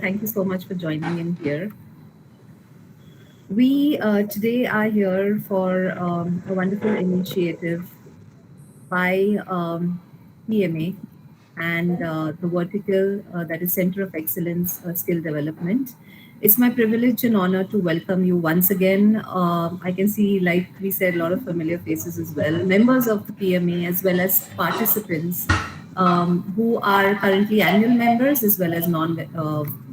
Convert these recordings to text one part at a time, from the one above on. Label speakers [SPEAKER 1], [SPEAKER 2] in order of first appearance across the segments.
[SPEAKER 1] Thank you so much for joining in here. We today are here for a wonderful initiative by PMA and the vertical that is Center of Excellence Skill Development. It's my privilege and honor to welcome you once again. I can see, like we said, a lot of familiar faces as well, members of the PMA as well as participants who are currently annual members as well as non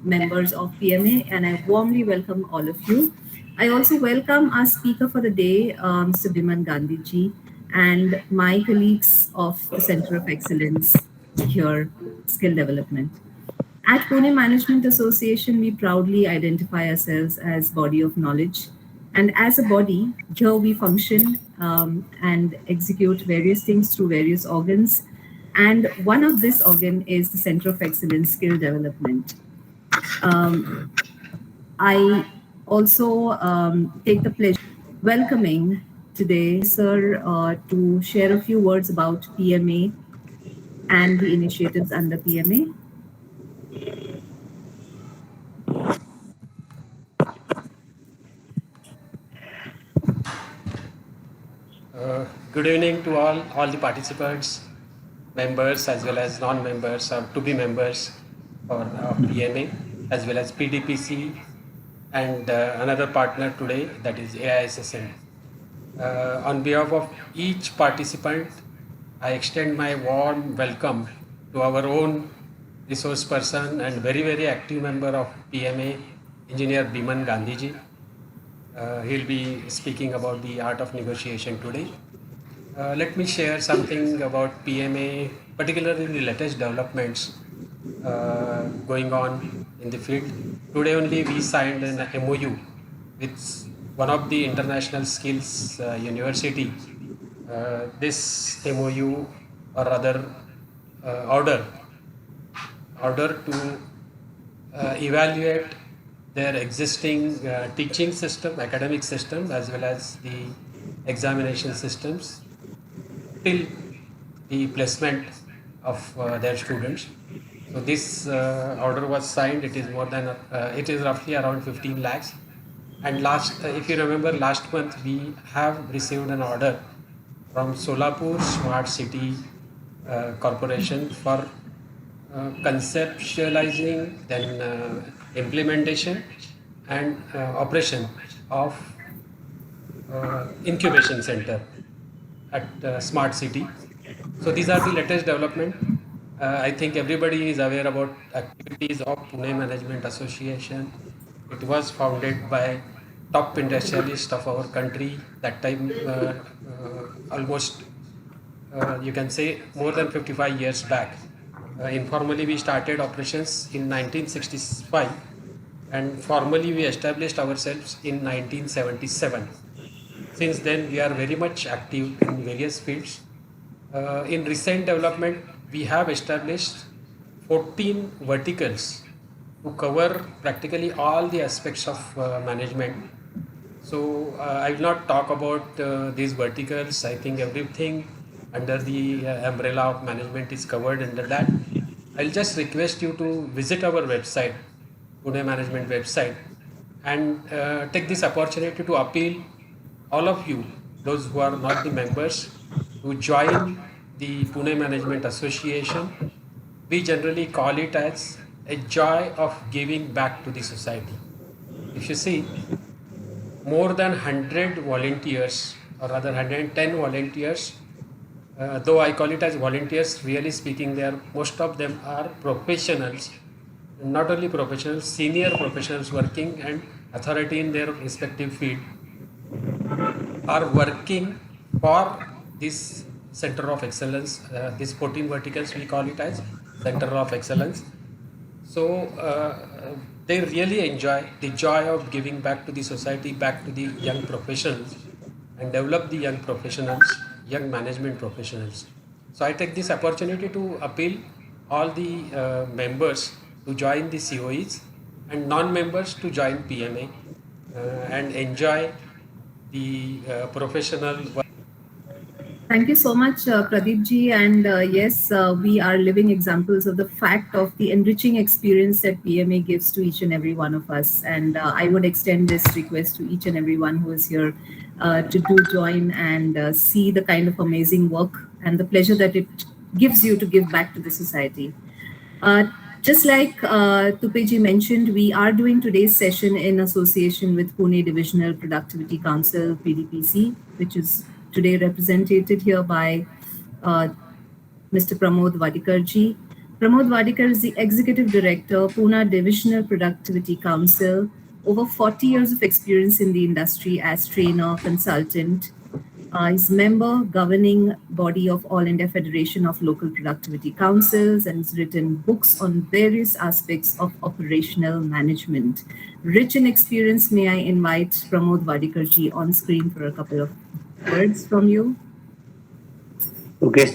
[SPEAKER 1] members of PMA. And I warmly welcome all of you. I also welcome our speaker for the day, Mr. Biman Gandhiji, and my colleagues of the Center of Excellence here, Skill Development. At Pune Management Association, we proudly identify ourselves as body of knowledge. And as a body, here we function and execute various things through various organs. And one of this organ is the Center of Excellence Skill Development. Um, I also take the pleasure welcoming today Sir to share a few words about PMA and the initiatives under PMA.
[SPEAKER 2] Good evening to all the participants, members as well as non-members or to be members of PMA as well as PDPC and another partner today, that is AISSN. On behalf of each participant, I extend my warm welcome to our own resource person and very active member of PMA, Engineer Biman Gandhiji. He'll be speaking about the art of negotiation today. Let me share something about PMA, particularly the latest developments going on in the field. Today only we signed an MOU with one of the international skills university. This MOU or rather order to evaluate their existing teaching system, academic system, as well as the examination systems till the placement of their students. So this order was signed. It is more than it is roughly around 15 lakhs. And if you remember, last month we have received an order from Solapur Smart City Corporation for conceptualizing, then implementation and operation of incubation center at Smart City. So these are the latest development. I think everybody is aware about activities of Pune Management Association. It was founded by top industrialists of our country. That time, almost you can say more than 55 years back. Informally, we started operations in 1965, and formally we established ourselves in 1977. Since then, we are very much active in various fields. In recent development, we have established 14 verticals to cover practically all the aspects of management. So I will not talk about these verticals. I think everything under the umbrella of management is covered under that. I'll just request you to visit our website, Pune Management website, and take this opportunity to appeal all of you, those who are not the members, to join the Pune Management Association. We generally call it as a joy of giving back to the society. If you see, more than 100 volunteers, or rather 110 volunteers, though I call it as volunteers, really speaking, most of them are professionals, not only professionals, senior professionals working and authority in their respective field, are working for this Center of Excellence. These 14 verticals, we call it as Center of Excellence. So they really enjoy the joy of giving back to the society, back to the young professionals, and develop the young professionals, young management professionals. So I take this opportunity to appeal all the members to join the COEs and non-members to join PMA and enjoy the professional work.
[SPEAKER 1] Thank you so much, Pradeep ji. And yes, we are living examples of the fact of the enriching experience that PMA gives to each and every one of us. And I would extend this request to each and everyone who is here to do join and see the kind of amazing work and the pleasure that it gives you to give back to the society. Uh, just like Tupeji mentioned, we are doing today's session in association with Pune Divisional Productivity Council, PDPC, which is today represented here by uh, Mr. Pramod Vadikarji. Pramod Vadikar is the Executive Director, Pune Divisional Productivity Council, over 40 years of experience in the industry as trainer, consultant, is member governing body of All India Federation of Local Productivity Councils and has written books on various aspects of operational management. Rich in experience, may I invite Pramod Vadikarji on screen for a couple of words from you?
[SPEAKER 3] Okay.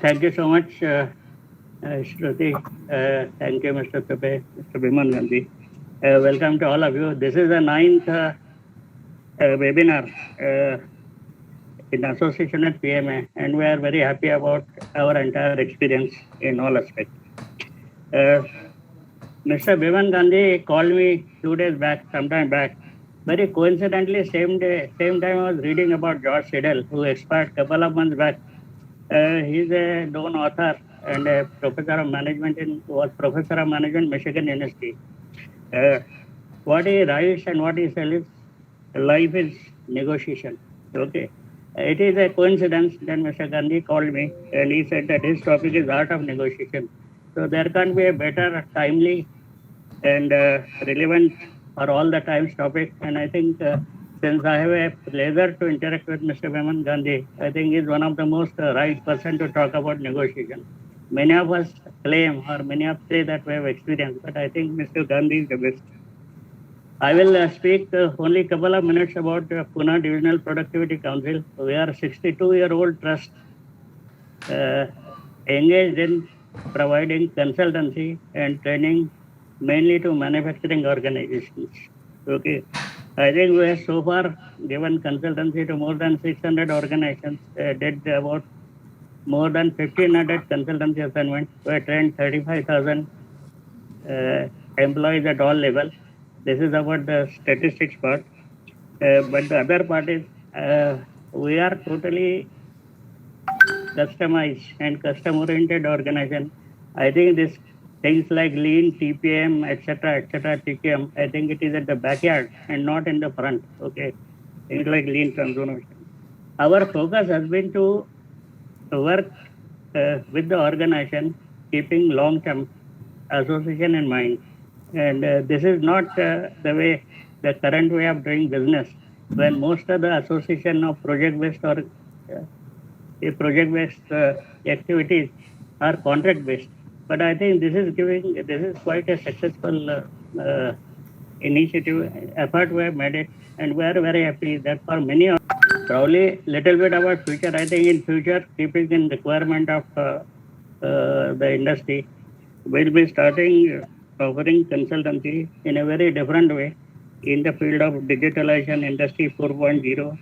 [SPEAKER 3] Thank you so much, Shruti. Thank you, Mr. Tupe, Mr. Biman Gandhi. Welcome to all of you. This is the ninth webinar in association with PMA, and we are very happy about our entire experience in all aspects. Mr. Biman Gandhi called me 2 days back, sometime back. Very coincidentally, same time I was reading about George Siddle, who expired a couple of months back. He's a known author and a professor of management Michigan University. What he writes and what he says is life is negotiation. Okay. It is a coincidence that Mr. Gandhi called me and he said that his topic is art of negotiation. So there can't be a better, timely, and relevant for all the times topic. And I think since I have a pleasure to interact with Mr. Biman Gandhi, I think he's one of the most right person to talk about negotiation. Many of us claim or many of us say that we have experience, but I think Mr. Gandhi is the best. I will speak only a couple of minutes about Pune Divisional Productivity Council. We are a 62-year-old trust engaged in providing consultancy and training mainly to manufacturing organizations. Okay. I think we have so far given consultancy to more than 600 organizations, did about more than 1,500 consultancy assignments. We trained 35,000 employees at all levels. This is about the statistics part. But the other part is we are totally customized and custom-oriented organization. I think this things like lean, TPM, etc., TQM, I think it is at the backyard and not in the front. Okay, things like lean transformation. Our focus has been to work with the organization, keeping long-term association in mind. And this is not the current way of doing business, when most of the association of project-based or project-based activities are contract-based. But I think this is quite a successful initiative, effort we have made it, and we are very happy that for many of probably little bit about future. I think in future, keeping in requirement of the industry, we'll be starting offering consultancy in a very different way in the field of digitalization, industry 4.0,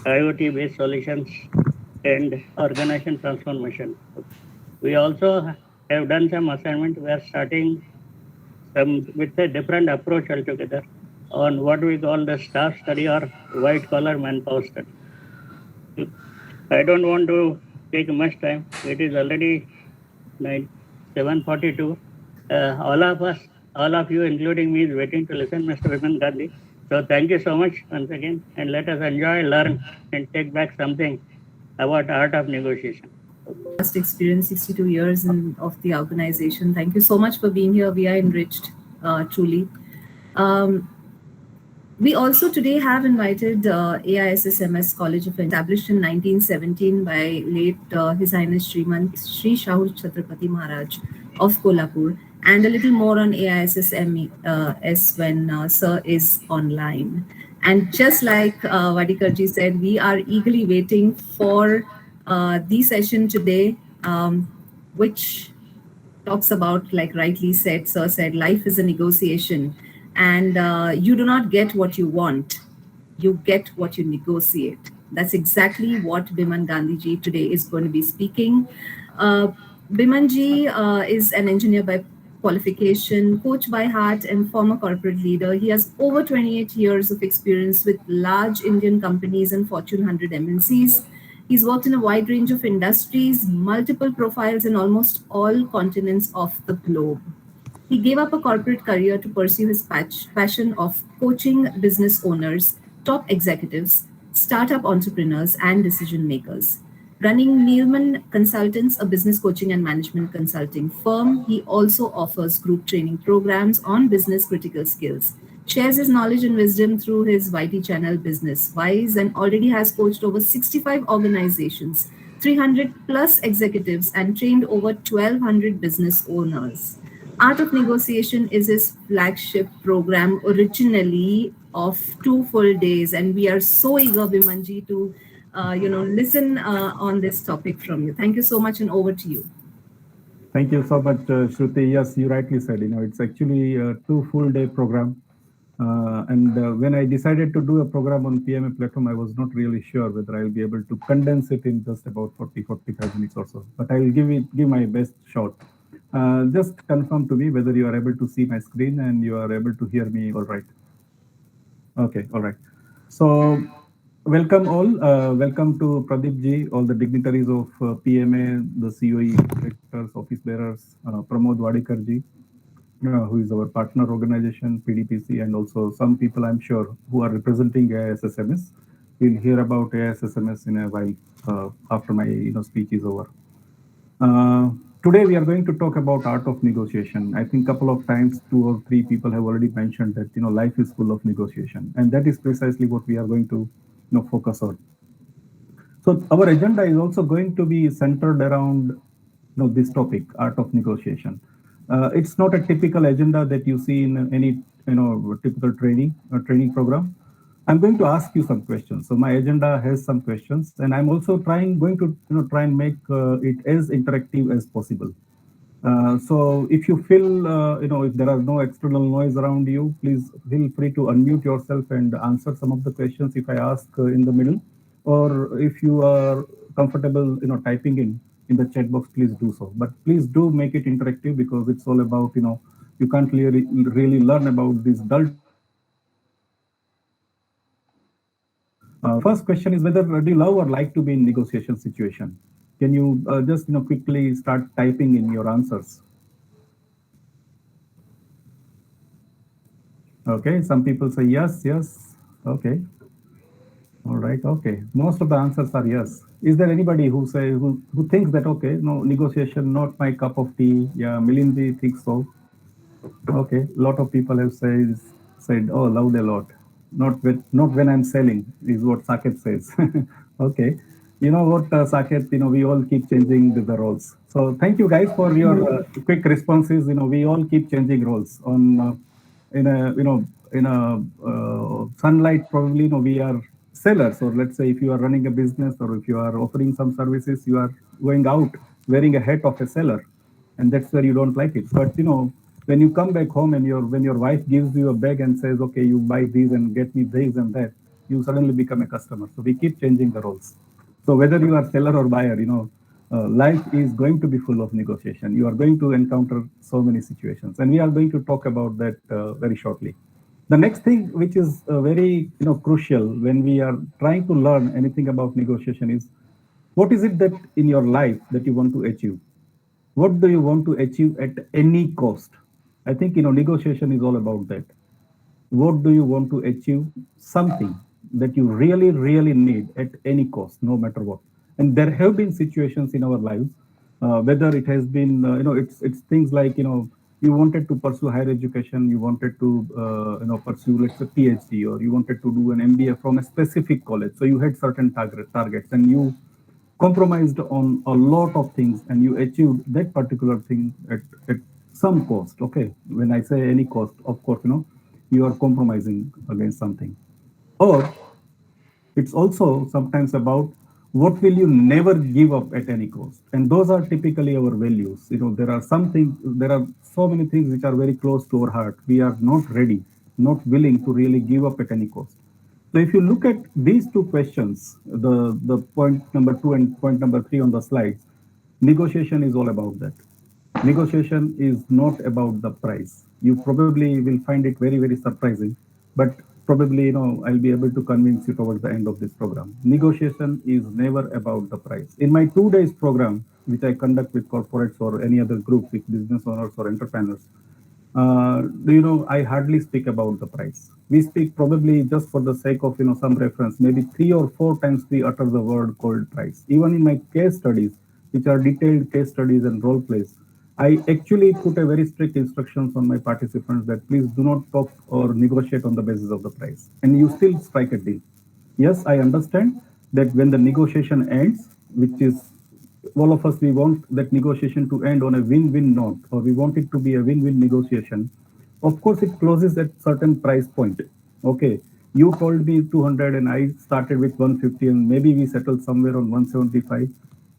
[SPEAKER 3] IoT-based solutions, and organization transformation. We also have done some assignment. We are starting some with a different approach altogether on what we call the staff study or white collar manpower study. I don't want to take much time. It is already 7:42. All of you, including me, is waiting to listen, Mr. Biman Gandhi. So thank you so much once again, and let us enjoy, learn, and take back something about art of negotiation.
[SPEAKER 1] Past experience, 62 years of the organization. Thank you so much for being here. We are enriched, truly. We also today have invited AISSMS College of established in 1917 by late His Highness Srimant Sri Shahu Chhatrapati Maharaj of Kolhapur, and a little more on AISSMS when Sir is online. And just like Vadikarji said, we are eagerly waiting for the session today, which talks about, like rightly said, Sir said, life is a negotiation, and you do not get what you want, you get what you negotiate. That's exactly what Biman Gandhiji today is going to be speaking. Uh, Bimanji is an engineer by qualification, coach by heart, and former corporate leader. He has over 28 years of experience with large Indian companies and Fortune 100 MNCs. He's worked in a wide range of industries, multiple profiles in almost all continents of the globe. He gave up a corporate career to pursue his passion of coaching business owners, top executives, startup entrepreneurs, and decision makers. Running Neilman Consultants, a business coaching and management consulting firm, he also offers group training programs on business critical skills. Shares his knowledge and wisdom through his YT channel Business Wise and already has coached over 65 organizations, 300 plus executives, and trained over 1,200 business owners. Art of Negotiation is his flagship program, originally of 2 full days, and we are so eager, Bimanji, to listen on this topic from you. Thank you so much, and over to you.
[SPEAKER 4] Thank you so much, Shruti. Yes, you rightly said, it's actually a 2 full day program. And when I decided to do a program on PMA platform, I was not really sure whether I'll be able to condense it in just about 45 minutes or so. But I will give my best shot. Just confirm to me whether you are able to see my screen and you are able to hear me all right. Okay, all right. So welcome all. Welcome to Pradeep ji, all the dignitaries of PMA, the COE directors, office bearers, Pramod Wadikar ji, who is our partner organization, PDPC, and also some people I'm sure who are representing AISSMS. We'll hear about AISSMS in a while after my speech is over. Today we are going to talk about art of negotiation. I think a couple of times 2 or 3 people have already mentioned that life is full of negotiation, and that is precisely what we are going to focus on. So our agenda is also going to be centered around this topic, art of negotiation. It's not a typical agenda that you see in any typical training program. I'm going to ask you some questions. So my agenda has some questions, and I'm also going to try and make it as interactive as possible. So if you feel if there are no external noise around you, please feel free to unmute yourself and answer some of the questions if I ask in the middle, or if you are comfortable typing in the chat box, please do so. But please do make it interactive, because it's all about you can't really learn about these dull topics unless you engage with them. First question is whether do you love or like to be in negotiation situation? Can you just quickly start typing in your answers? Okay, some people say yes, yes. Okay. All right. Okay. Most of the answers are yes. Is there anybody who thinks that okay, no, negotiation not my cup of tea? Yeah, Milindi thinks so. Okay. A lot of people have said oh, loved a lot. Not when I'm selling is what Saket says. Okay. You know what, Saket? We all keep changing the roles. So thank you guys for your quick responses. We all keep changing roles on in a sunlight. Probably we are sellers, or let's say if you are running a business or if you are offering some services, you are going out wearing a hat of a seller, and that's where you don't like it. But when you come back home and when your wife gives you a bag and says, okay, you buy these and get me this and that, you suddenly become a customer. So we keep changing the roles. So whether you are seller or buyer, life is going to be full of negotiation. You are going to encounter so many situations, and we are going to talk about that very shortly. The next thing, which is very crucial when we are trying to learn anything about negotiation, is what is it that in your life that you want to achieve? What do you want to achieve at any cost? I think negotiation is all about that. What do you want to achieve? Something that you really, really need at any cost, no matter what. And there have been situations in our lives, whether it has been, it's things like, you wanted to pursue higher education, you wanted to, pursue, let's say, PhD, or you wanted to do an MBA from a specific college. So you had certain targets, and you compromised on a lot of things, and you achieved that particular thing at some cost. Okay, when I say any cost, of course, you are compromising against something. Or it's also sometimes about what will you never give up at any cost, and those are typically our values. There are so many things which are very close to our heart. We are not ready, not willing to really give up at any cost. So if you look at these two questions, the point number 2 and point number 3 on the slides, negotiation is all about that. Negotiation is not about the price. You probably will find it very, very surprising, but probably, I'll be able to convince you towards the end of this program. Negotiation is never about the price. In my 2 days program, which I conduct with corporates or any other group with business owners or entrepreneurs, I hardly speak about the price. We speak probably just for the sake of, some reference, maybe 3 or 4 times we utter the word called price. Even in my case studies, which are detailed case studies and role plays, I actually put a very strict instructions on my participants that please do not talk or negotiate on the basis of the price. And you still strike a deal. Yes, I understand that when the negotiation ends, which is all of us, we want that negotiation to end on a win-win note, or we want it to be a win-win negotiation. Of course, it closes at certain price point. Okay, you told me 200 and I started with 150 and maybe we settled somewhere on 175,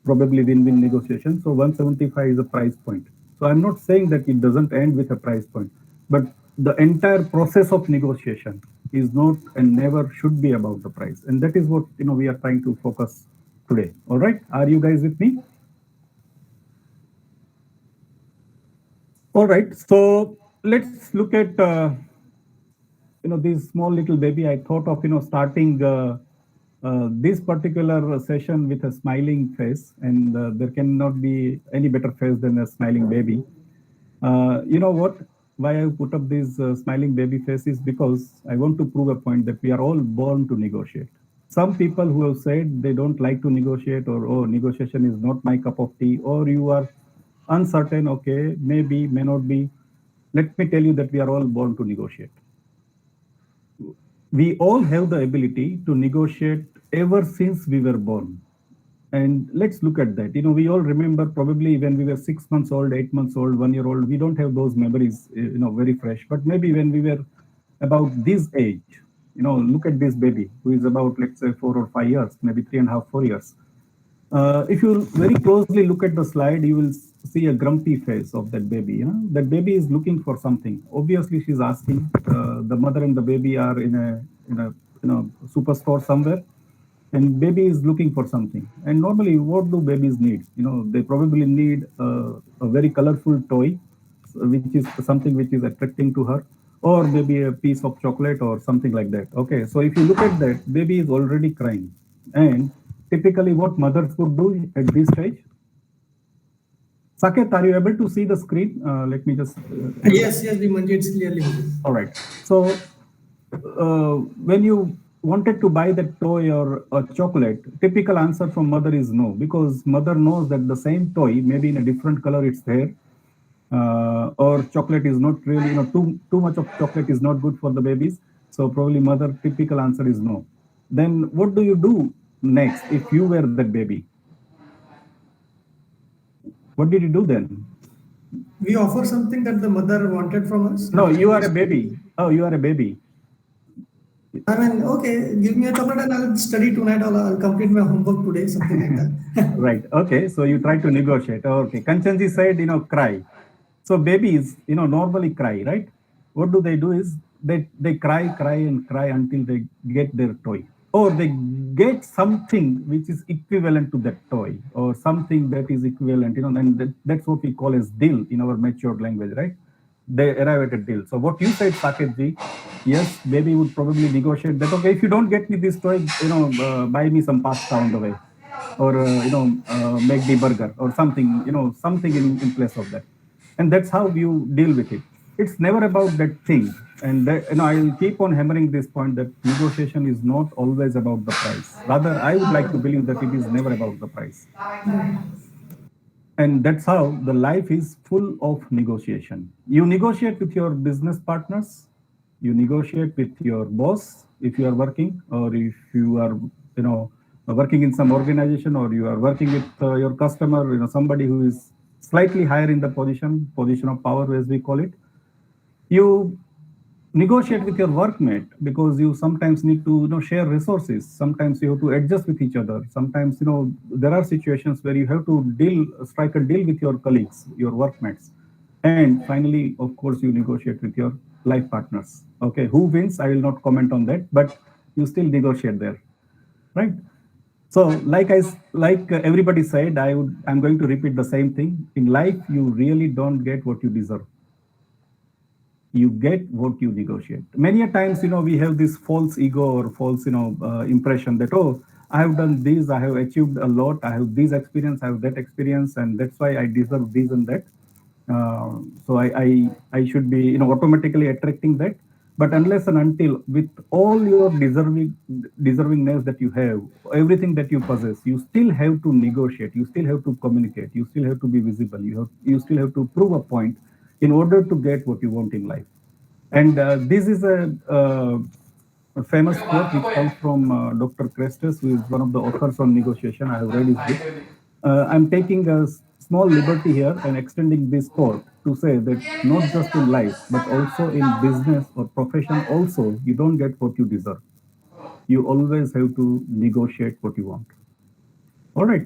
[SPEAKER 4] probably win-win negotiation. So 175 is a price point. So I'm not saying that it doesn't end with a price point, but the entire process of negotiation is not and never should be about the price. And that is what, we are trying to focus today. All right, are you guys with me? All right, so let's look at this small little baby. I thought of starting this particular session with a smiling face, and there cannot be any better face than a smiling baby. You know what? Why I put up this smiling baby face is because I want to prove a point that we are all born to negotiate. Some people who have said they don't like to negotiate, or oh, negotiation is not my cup of tea, or you are uncertain, okay, maybe, may not be. Let me tell you that we are all born to negotiate. We all have the ability to negotiate ever since we were born. And let's look at that. We all remember probably when we were 6 months old, 8 months old, 1 year old, we don't have those memories, very fresh. But maybe when we were about this age, look at this baby who is about, let's say, 4 or 5 years, maybe 3.5, 4 years. If you very closely look at the slide, you will see a grumpy face of that baby. That baby is looking for something. Obviously, she's asking. The mother and the baby are in a superstore somewhere, and baby is looking for something. And normally, what do babies need? They probably need a very colorful toy, which is something which is attracting to her, or maybe a piece of chocolate or something like that. Okay, so if you look at that, baby is already crying, and typically what mothers would do at this stage. Saket, are you able to see the screen? Let me just.
[SPEAKER 5] Yes, Vimanji, it's clearly.
[SPEAKER 4] All right. So when you wanted to buy that toy or a chocolate, typical answer from mother is no, because mother knows that the same toy, maybe in a different color, it's there. Or chocolate is not really, too much of chocolate is not good for the babies. So probably mother, typical answer is no. Then what do you do next if you were that baby? What did you do then?
[SPEAKER 5] We offer something that the mother wanted from us.
[SPEAKER 4] No, you are a baby. Oh, you are a baby.
[SPEAKER 5] I mean, okay, give me a chocolate and I'll study tonight, or I'll complete my homework today, something like that.
[SPEAKER 4] Right. Okay. So you try to negotiate. Okay. Kanchanji said, cry. So babies, normally cry, right? What do is they cry until they get their toy, or they get something which is equivalent to that toy, or something that is equivalent, and that's what we call as deal in our matured language, right? They arrive at a deal. So what you said, Saketji, yes, baby would probably negotiate that. Okay, if you don't get me this toy, buy me some pasta on the way, or make the burger or something, something in place of that. And that's how you deal with it. It's never about that thing. And I'll keep on hammering this point that negotiation is not always about the price. Rather, I would like to believe that it is never about the price. And that's how the life is full of negotiation. You negotiate with your business partners, you negotiate with your boss if you are working, or if you are, working in some organization, or you are working with your customer, somebody who is slightly higher in the position of power, as we call it. You negotiate with your workmate because you sometimes need to share resources. Sometimes you have to adjust with each other. Sometimes there are situations where you have to strike a deal with your colleagues, your workmates. And finally, of course, you negotiate with your life partners. Okay, who wins? I will not comment on that. But you still negotiate there, right? So, like everybody said, I'm going to repeat the same thing. In life, you really don't get what you deserve. You get what you negotiate. Many a times, we have this false ego or false, impression that, oh, I have done this, I have achieved a lot, I have this experience, I have that experience, and that's why I deserve this and that. So I should be, automatically attracting that. But unless and until with all your deservingness that you have, everything that you possess, you still have to negotiate, you still have to communicate, you still have to be visible, you still have to prove a point in order to get what you want in life. And this is a famous quote which comes from Dr. Crestes, who is one of the authors on negotiation. I have read his book. I'm taking a small liberty here and extending this quote to say that not just in life, but also in business or profession, also, you don't get what you deserve. You always have to negotiate what you want. All right.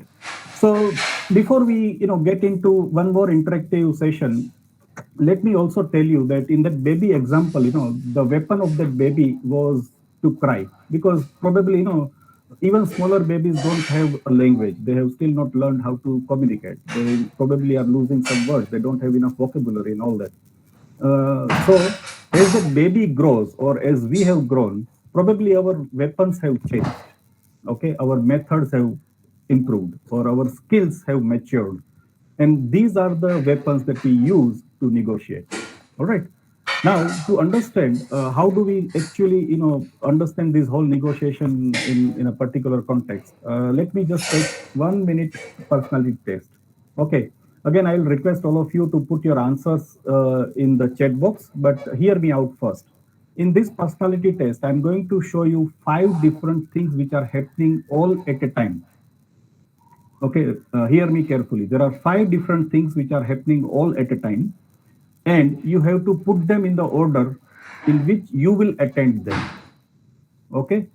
[SPEAKER 4] So before we get into one more interactive session, let me also tell you that in that baby example, the weapon of that baby was to cry, because probably even smaller babies don't have a language. They have still not learned how to communicate. They probably are losing some words. They don't have enough vocabulary and all that. So as the baby grows, or as we have grown, probably our weapons have changed. Okay, our methods have improved, or our skills have matured, and these are the weapons that we use to negotiate. All right. Now, to understand how do we actually, understand this whole negotiation in a particular context, let me just take 1 minute personality test. Okay. Again, I will request all of you to put your answers in the chat box, but hear me out first. In this personality test, I'm going to show you 5 different things which are happening all at a time. Okay, hear me carefully. There are 5 different things which are happening all at a time, and you have to put them in the order in which you will attend them. Okay,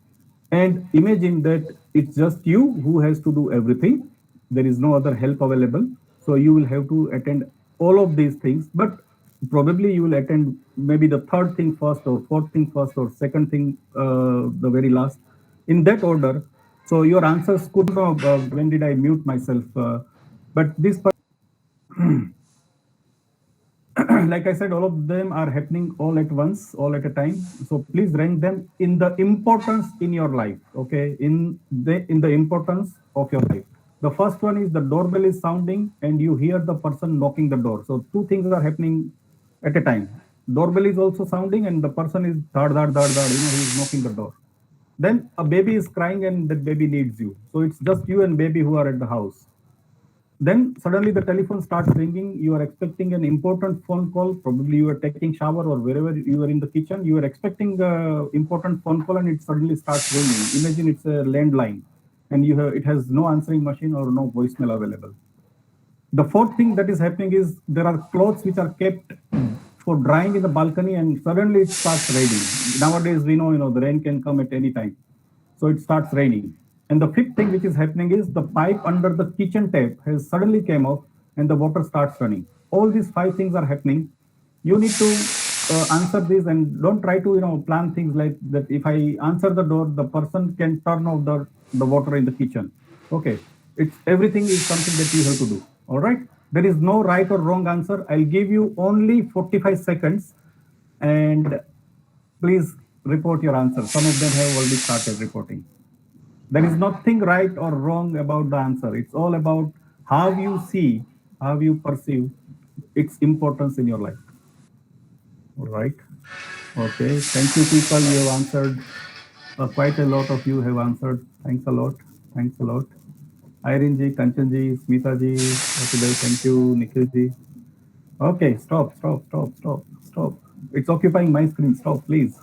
[SPEAKER 4] and imagine that it's just you who has to do everything. There is no other help available, so you will have to attend all of these things, but probably you will attend maybe the third thing first, or fourth thing first, or second thing the very last, in that order. So your answers could know when did I mute myself, but this like I said, all of them are happening all at once, all at a time. So please rank them in the importance in your life. Okay, in the importance of your life. The first one is the doorbell is sounding and you hear the person knocking the door. So 2 things are happening at a time. Doorbell is also sounding and the person is he is knocking the door. Then a baby is crying and that baby needs you. So it's just you and baby who are at the house. Then suddenly the telephone starts ringing. You are expecting an important phone call. Probably you are taking shower or wherever you are in the kitchen. You are expecting an important phone call and it suddenly starts ringing. Imagine it's a landline and it has no answering machine or no voicemail available. The fourth thing that is happening is there are clothes which are kept for drying in the balcony and suddenly it starts raining. Nowadays we know the rain can come at any time. So it starts raining. And the fifth thing which is happening is the pipe under the kitchen tap has suddenly came off and the water starts running. All these 5 things are happening. You need to answer this and don't try to plan things like that. If I answer the door, the person can turn off the water in the kitchen. Okay, it's everything is something that you have to do. All right, there is no right or wrong answer. I'll give you only 45 seconds and please report your answer. Some of them have already started reporting. There is nothing right or wrong about the answer. It's all about how you see, how you perceive its importance in your life. All right. Okay. Thank you, people. You have answered. Quite a lot of you have answered. Thanks a lot. Thanks a lot. Irene ji, Kanchan ji, Smita ji, thank you, Nikhil ji. Okay. Stop. It's occupying my screen. Stop, please.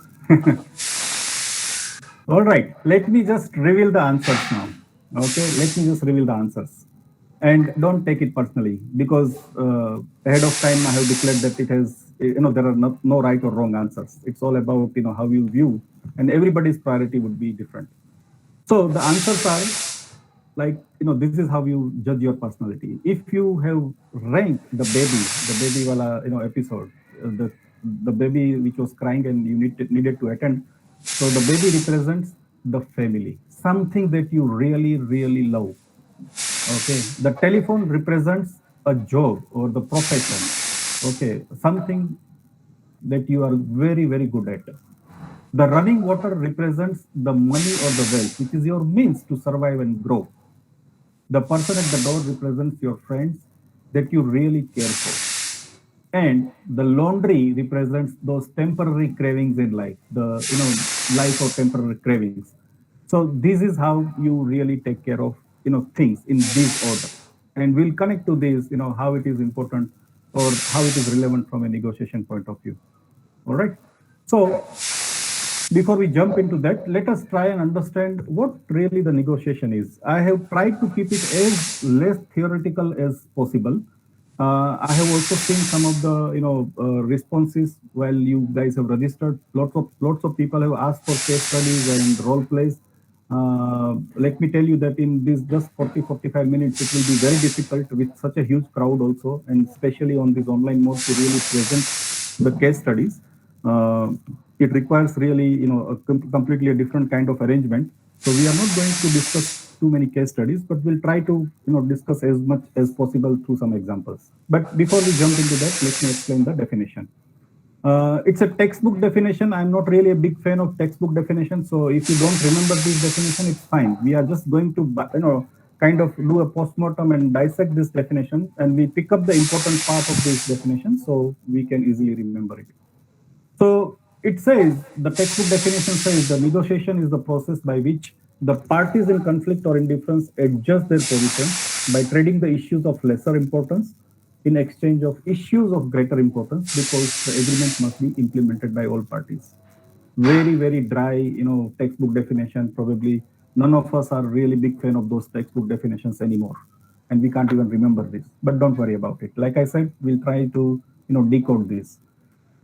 [SPEAKER 4] All right, let me just reveal the answers now. Okay, let me just reveal the answers. And don't take it personally, because ahead of time I have declared that it has, there are no right or wrong answers. It's all about, how you view, and everybody's priority would be different. So the answers are like, this is how you judge your personality. If you have ranked the baby wala, episode, the baby which was crying and you needed to attend. So the baby represents the family, something that you really, really love. Okay, the telephone represents a job or the profession. Okay, something that you are very, very good at. The running water represents the money or the wealth, which is your means to survive and grow. The person at the door represents your friends that you really care for. And the laundry represents those temporary cravings in life, the life of temporary cravings. So this is how you really take care of things in this order. And we'll connect to this, how it is important or how it is relevant from a negotiation point of view. All right. So before we jump into that, let us try and understand what really the negotiation is. I have tried to keep it as less theoretical as possible. I have also seen some of the responses while you guys have registered. Lots of people have asked for case studies and role plays. Let me tell you that in this just 40-45 minutes, it will be very difficult with such a huge crowd also, and especially on this online mode to really present the case studies. It requires really, completely a different kind of arrangement. So we are not going to discuss too many case studies, but we'll try to, discuss as much as possible through some examples. But before we jump into that, let me explain the definition. It's a textbook definition. I'm not really a big fan of textbook definition. So if you don't remember this definition, it's fine. We are just going to, kind of do a postmortem and dissect this definition, and we pick up the important part of this definition so we can easily remember it. So it says, the textbook definition says the negotiation is the process by which the parties in conflict or indifference adjust their position by trading the issues of lesser importance in exchange of issues of greater importance, because the agreement must be implemented by all parties. Very, very dry, textbook definition. Probably none of us are really big fan of those textbook definitions anymore. And we can't even remember this, but don't worry about it. Like I said, we'll try to, decode this.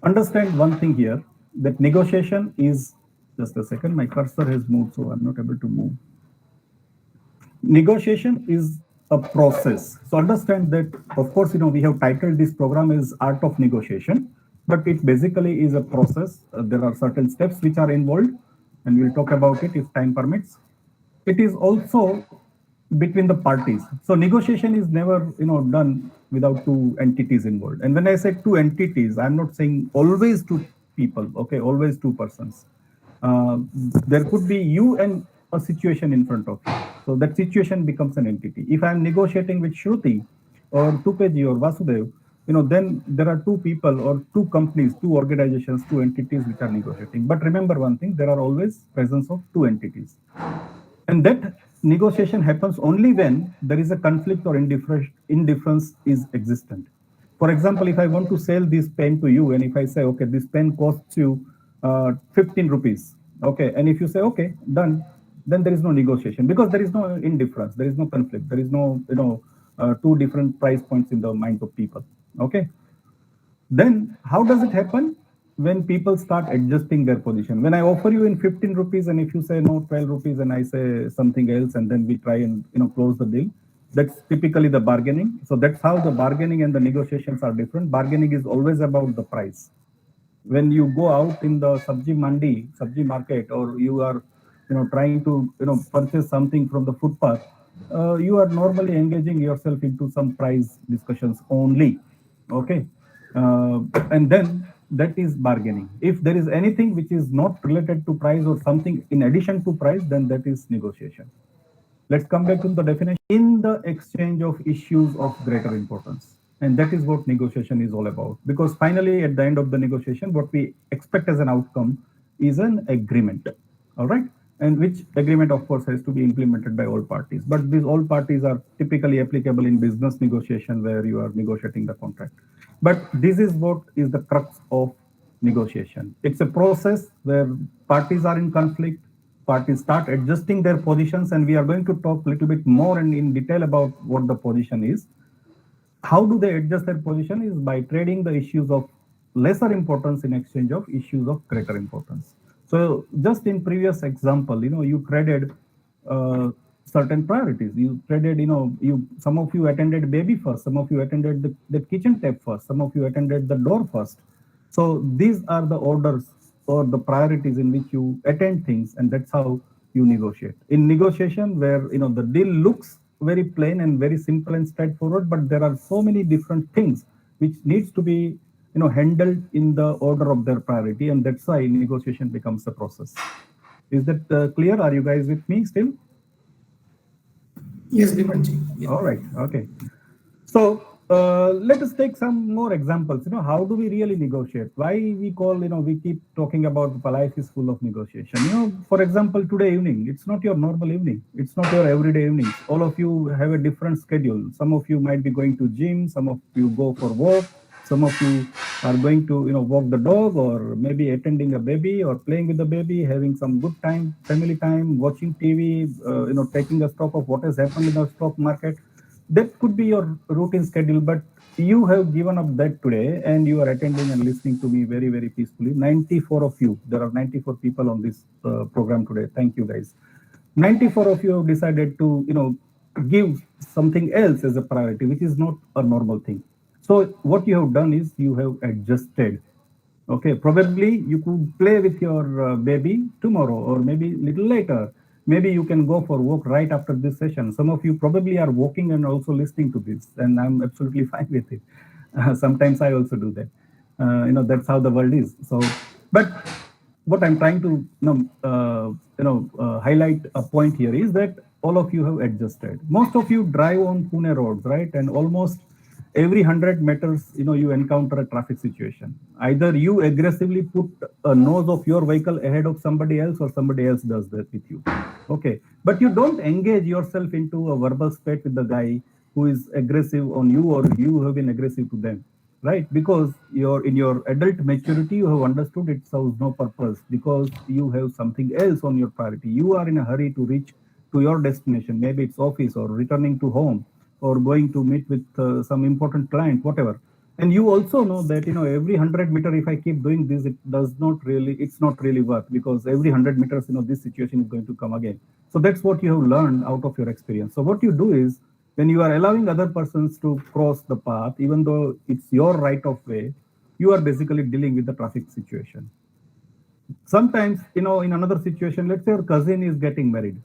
[SPEAKER 4] Understand one thing here, that negotiation is, just a second, my cursor has moved, so I'm not able to move. Negotiation is a process. So understand that, of course, we have titled this program as Art of Negotiation, but it basically is a process. There are certain steps which are involved, and we'll talk about it if time permits. It is also between the parties. So negotiation is never, done without two entities involved. And when I say two entities, I'm not saying always two people, okay, always two persons. There could be you and a situation in front of you. So that situation becomes an entity. If I'm negotiating with Shruti or Tupeji or Vasudev, then there are two people or two companies, two organizations, two entities which are negotiating. But remember one thing, there are always presence of two entities. And that negotiation happens only when there is a conflict or indifference is existent. For example, if I want to sell this pen to you, and if I say, okay, this pen costs you 15 rupees, okay, and if you say, okay, done, then there is no negotiation, because there is no indifference, there is no conflict, there is no, two different price points in the minds of people, okay? Then how does it happen? When people start adjusting their position. When I offer you in 15 rupees, and if you say no, 12 rupees, and I say something else, and then we try and close the deal, that's typically the bargaining. So that's how the bargaining and the negotiations are different. Bargaining is always about the price. When you go out in the sabji mandi, sabji market, or you are trying to purchase something from the footpath, you are normally engaging yourself into some price discussions only, okay? And then that is bargaining. If there is anything which is not related to price or something in addition to price, then that is negotiation. Let's come back to the definition. In the exchange of issues of greater importance. And that is what negotiation is all about. Because finally, at the end of the negotiation, what we expect as an outcome is an agreement. All right? And which agreement, of course, has to be implemented by all parties. But these all parties are typically applicable in business negotiation, where you are negotiating the contract. But this is what is the crux of negotiation. It's a process where parties are in conflict, parties start adjusting their positions, and we are going to talk a little bit more and in detail about what the position is. How do they adjust their position? Is by trading the issues of lesser importance in exchange of issues of greater importance. So just in previous example, you traded certain priorities. You traded, some of you attended baby first, some of you attended the kitchen tap first, some of you attended the door first. So these are the orders or the priorities in which you attend things, and that's how you negotiate. In negotiation, where the deal looks very plain and very simple and straightforward, but there are so many different things which needs to be handled in the order of their priority, and that's why negotiation becomes a process. Is that clear? Are you guys with me still?
[SPEAKER 5] Yes, Bimanji. Yeah.
[SPEAKER 4] All right. Okay. So let us take some more examples. How do we really negotiate? Why we keep talking about life is full of negotiation. For example, today evening, it's not your normal evening. It's not your everyday evening. All of you have a different schedule. Some of you might be going to gym. Some of you go for work. Some of you are going to walk the dog, or maybe attending a baby, or playing with the baby, having some good time, family time, watching TV, taking a stock of what has happened in the stock market. That could be your routine schedule, but you have given up that today and you are attending and listening to me very, very peacefully. 94 of you, there are 94 people on this program today. Thank you guys. 94 of you have decided to give something else as a priority, which is not a normal thing. So what you have done is you have adjusted. Okay, probably you could play with your baby tomorrow, or maybe little later. Maybe you can go for walk right after this session. Some of you probably are walking and also listening to this, and I'm absolutely fine with it. Sometimes I also do that. That's how the world is. So, but what I'm trying to highlight a point here is that all of you have adjusted. Most of you drive on Pune roads, right? And almost every 100 meters, you encounter a traffic situation. Either you aggressively put a nose of your vehicle ahead of somebody else, or somebody else does that with you. Okay, but you don't engage yourself into a verbal spat with the guy who is aggressive on you, or you have been aggressive to them, right? Because in your adult maturity, you have understood it serves no purpose, because you have something else on your priority. You are in a hurry to reach to your destination. Maybe it's office, or returning to home, or going to meet with some important client, whatever. And you also know that every 100 meter, if I keep doing this, it's not really worth, because every 100 meters, this situation is going to come again. So that's what you have learned out of your experience. So what you do is, when you are allowing other persons to cross the path, even though it's your right of way, you are basically dealing with the traffic situation. Sometimes, in another situation, let's say your cousin is getting married,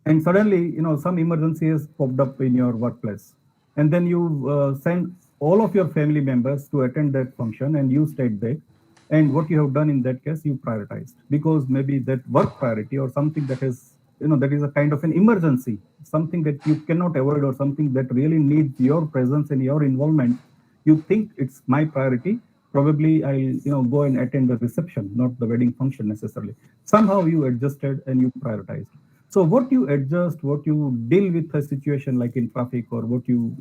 [SPEAKER 4] and suddenly, some emergency has popped up in your workplace, and then you send all of your family members to attend that function, and you stayed there. And what you have done in that case, you prioritized, because maybe that work priority, or something that is, that is a kind of an emergency, something that you cannot avoid, or something that really needs your presence and your involvement. You think it's my priority. Probably I'll, go and attend the reception, not the wedding function necessarily. Somehow you adjusted and you prioritized. So what you adjust, what you deal with a situation like in traffic, or what you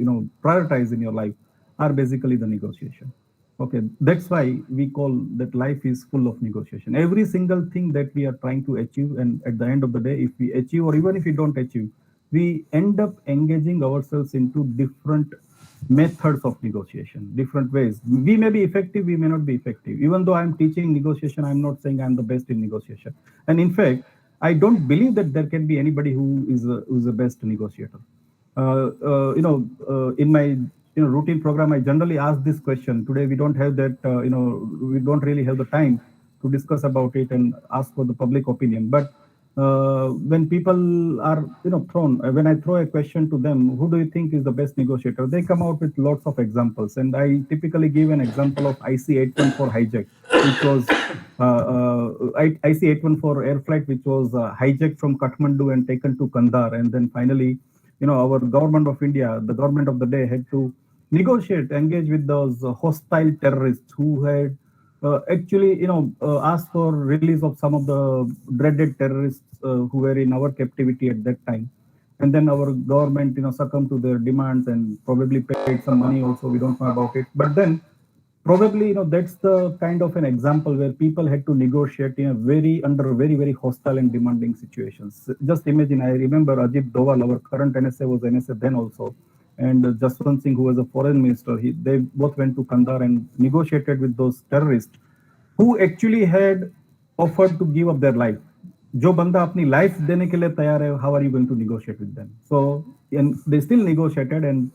[SPEAKER 4] prioritize in your life, are basically the negotiation. Okay, that's why we call that life is full of negotiation. Every single thing that we are trying to achieve, and at the end of the day, if we achieve, or even if we don't achieve, we end up engaging ourselves into different methods of negotiation, different ways. We may be effective, we may not be effective. Even though I'm teaching negotiation, I'm not saying I'm the best in negotiation. And in fact, I don't believe that there can be anybody who is the best negotiator. In my routine program, I generally ask this question. Today we don't have that. We don't really have the time to discuss about it and ask for the public opinion. But when people are thrown, when I throw a question to them, who do you think is the best negotiator? They come out with lots of examples, and I typically give an example of IC-814 hijack, which was IC-814 air flight, which was hijacked from Kathmandu and taken to Kandahar, and then finally, our government of India, the government of the day, had to negotiate, engage with those hostile terrorists who had actually, asked for release of some of the dreaded terrorists who were in our captivity at that time. And then our government, succumbed to their demands and probably paid some money also. We don't know about it. But then probably, that's the kind of an example where people had to negotiate under very, very hostile and demanding situations. Just imagine, I remember Ajit Doval, our current NSA, was NSA then also. And Jaswant Singh, who was a foreign minister, they both went to Kandahar and negotiated with those terrorists who actually had offered to give up their life. जो बंदा अपनी life देने के लिए तैयार है, how are you going to negotiate with them? So, and they still negotiated and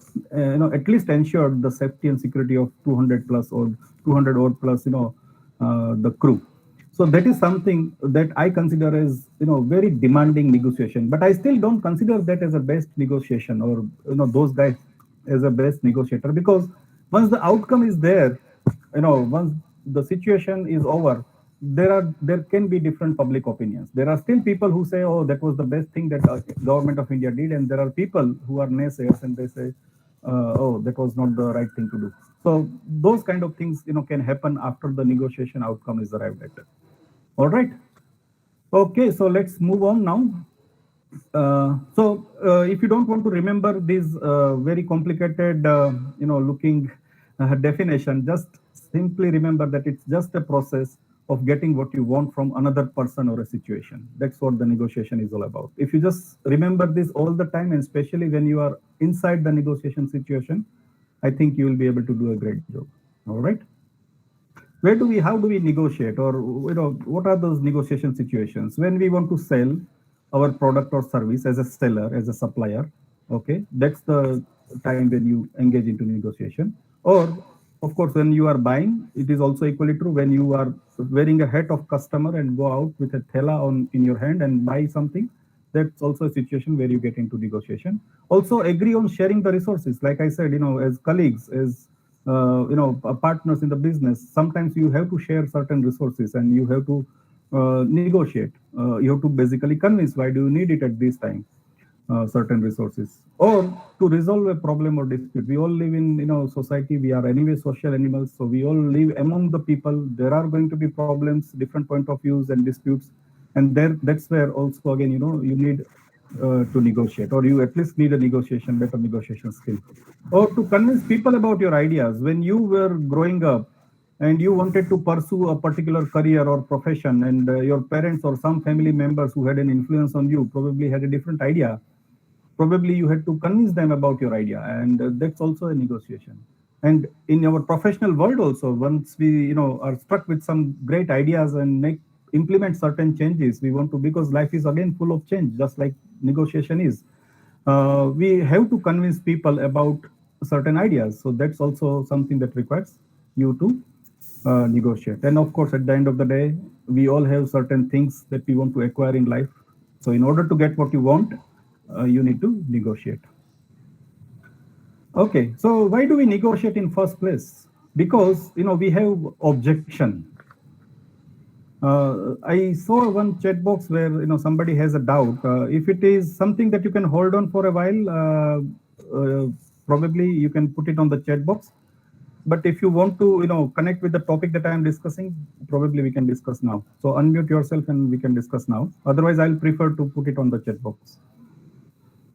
[SPEAKER 4] at least ensured the safety and security of 200 plus or 200 odd plus the crew. So that is something that I consider as very demanding negotiation, but I still don't consider that as a best negotiation, or those guys as a best negotiator, because once the outcome is there, once the situation is over, there can be different public opinions. There are still people who say, oh, that was the best thing that government of India did, and there are people who are naysayers and they say, oh, that was not the right thing to do. So those kind of things can happen after the negotiation outcome is arrived at. All right. Okay, so let's move on now. If you don't want to remember these very complicated, looking definition, just simply remember that it's just a process of getting what you want from another person or a situation. That's what the negotiation is all about. If you just remember this all the time, and especially when you are inside the negotiation situation, I think you will be able to do a great job. All right. How do we negotiate, or what are those negotiation situations? When we want to sell our product or service as a seller, as a supplier, okay, that's the time when you engage into negotiation. Or of course, when you are buying, it is also equally true. When you are wearing a hat of customer and go out with a thela in your hand and buy something, that's also a situation where you get into negotiation. Also agree on sharing the resources. Like I said, as colleagues, as partners in the business, sometimes you have to share certain resources and you have to negotiate. You have to basically convince why do you need it at this time, certain resources, or to resolve a problem or dispute. We all live in society. We are anyway social animals, so we all live among the people. There are going to be problems, different point of views and disputes, and that's where also again you need to negotiate, or you at least need a better negotiation skill, or to convince people about your ideas. When you were growing up and you wanted to pursue a particular career or profession, and your parents or some family members who had an influence on you probably had a different idea, probably you had to convince them about your idea, and that's also a negotiation. And in our professional world also, once we are struck with some great ideas and implement certain changes we want to, because life is again full of change, just like negotiation is, we have to convince people about certain ideas. So that's also something that requires you to negotiate. And of course, at the end of the day, we all have certain things that we want to acquire in life. So in order to get what you want, you need to negotiate. Okay, so why do we negotiate in first place? Because we have objection. I saw one chat box where somebody has a doubt. If it is something that you can hold on for a while, probably you can put it on the chat box. But if you want to connect with the topic that I am discussing, probably we can discuss now. So unmute yourself and we can discuss now. Otherwise, I'll prefer to put it on the chat box.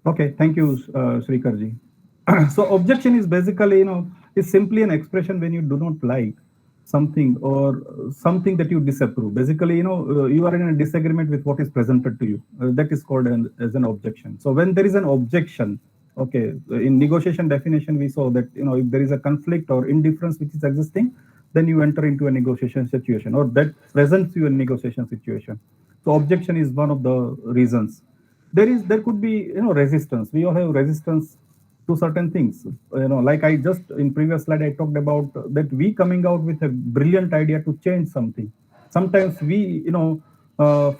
[SPEAKER 4] Okay, thank you, Srikarji. So objection is basically is simply an expression when you do not like something or something that you disapprove. Basically, you are in a disagreement with what is presented to you. That is called as an objection. So when there is an objection, okay, in negotiation definition, we saw that if there is a conflict or indifference which is existing, then you enter into a negotiation situation, or that presents you a negotiation situation. So objection is one of the reasons. There could be resistance. We all have resistance to certain things. Like I just in previous slide I talked about that we coming out with a brilliant idea to change something. Sometimes we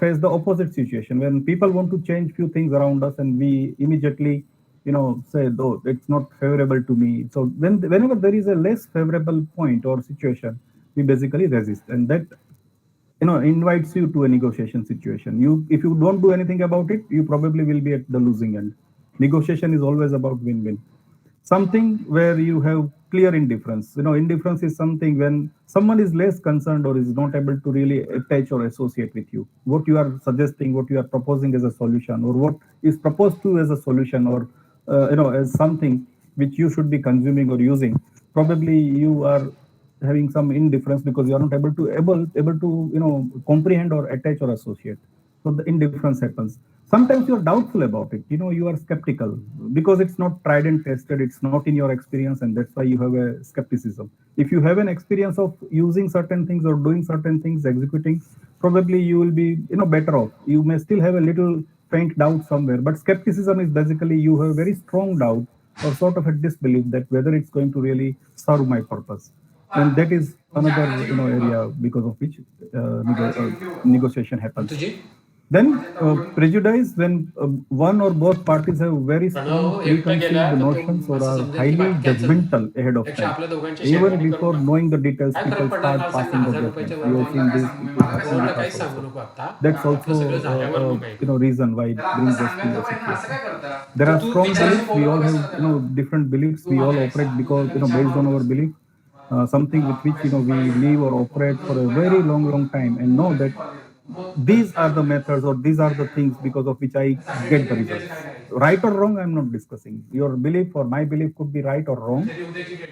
[SPEAKER 4] face the opposite situation when people want to change few things around us, and we immediately say, though it's not favorable to me. So whenever there is a less favorable point or situation, we basically resist, and that invites you to a negotiation situation. If you don't do anything about it, you probably will be at the losing end. Negotiation is always about win-win. Something where you have clear indifference. Indifference is something when someone is less concerned or is not able to really attach or associate with you. What you are suggesting, what you are proposing as a solution, or what is proposed to as a solution, or as something which you should be consuming or using, probably you are having some indifference because you are not able to comprehend or attach or associate. So the indifference happens. Sometimes you are doubtful about it. You are skeptical because it's not tried and tested. It's not in your experience, and that's why you have a skepticism. If you have an experience of using certain things or doing certain things, executing, probably you will be better off. You may still have a little faint doubt somewhere, but skepticism is basically you have very strong doubt or sort of a disbelief that whether it's going to really serve my purpose. and that is another area because of which negotiation happens. Then prejudice, when one or both parties have very strong preconceived notions or are highly judgmental ahead of time. Even before knowing the details, people start passing the judgments. We have seen this; it will happen with us also. That's also reason why it brings us to a situation. There are strong beliefs. We all have different beliefs. We all operate because based on our belief, something with which we live or operate for a very long time, and know that these are the methods or these are the things because of which I get the results. Right or wrong, I'm not discussing. Your belief or my belief could be right or wrong,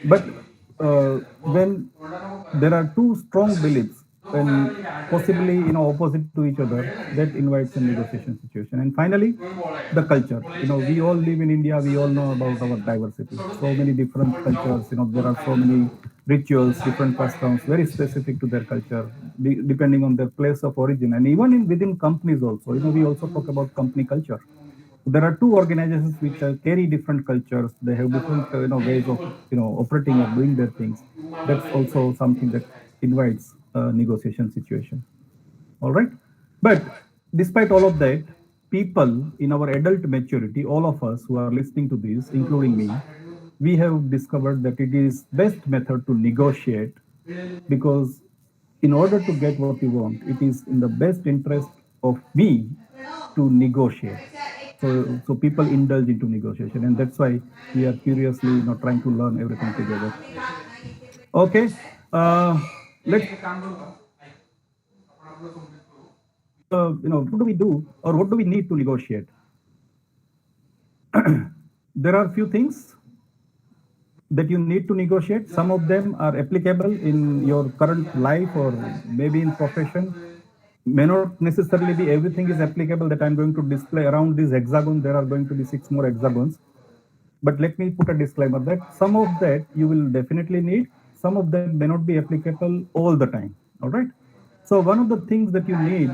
[SPEAKER 4] but when there are two strong beliefs and possibly opposite to each other, that invites a negotiation situation. And finally, the culture. We all live in India. We all know about our diversity. So many different cultures. There are so many rituals, different customs, very specific to their culture, depending on their place of origin. And even within companies also, we also talk about company culture. There are two organizations which carry different cultures. They have different ways of operating or doing their things. That's also something that invites a negotiation situation. All right. But despite all of that, people in our adult maturity, all of us who are listening to this, including me, we have discovered that it is best method to negotiate, because in order to get what you want, it is in the best interest of me to negotiate. So people indulge into negotiation, and that's why we are curiously trying to learn everything together. Okay, let's what do we do or what do we need to negotiate? There are few things that you need to negotiate. Some of them are applicable in your current life or maybe in profession. May not necessarily be everything is applicable that I'm going to display around this hexagon. There are going to be 6 more hexagons. But let me put a disclaimer that some of that you will definitely need. Some of them may not be applicable all the time. All right. So one of the things that you need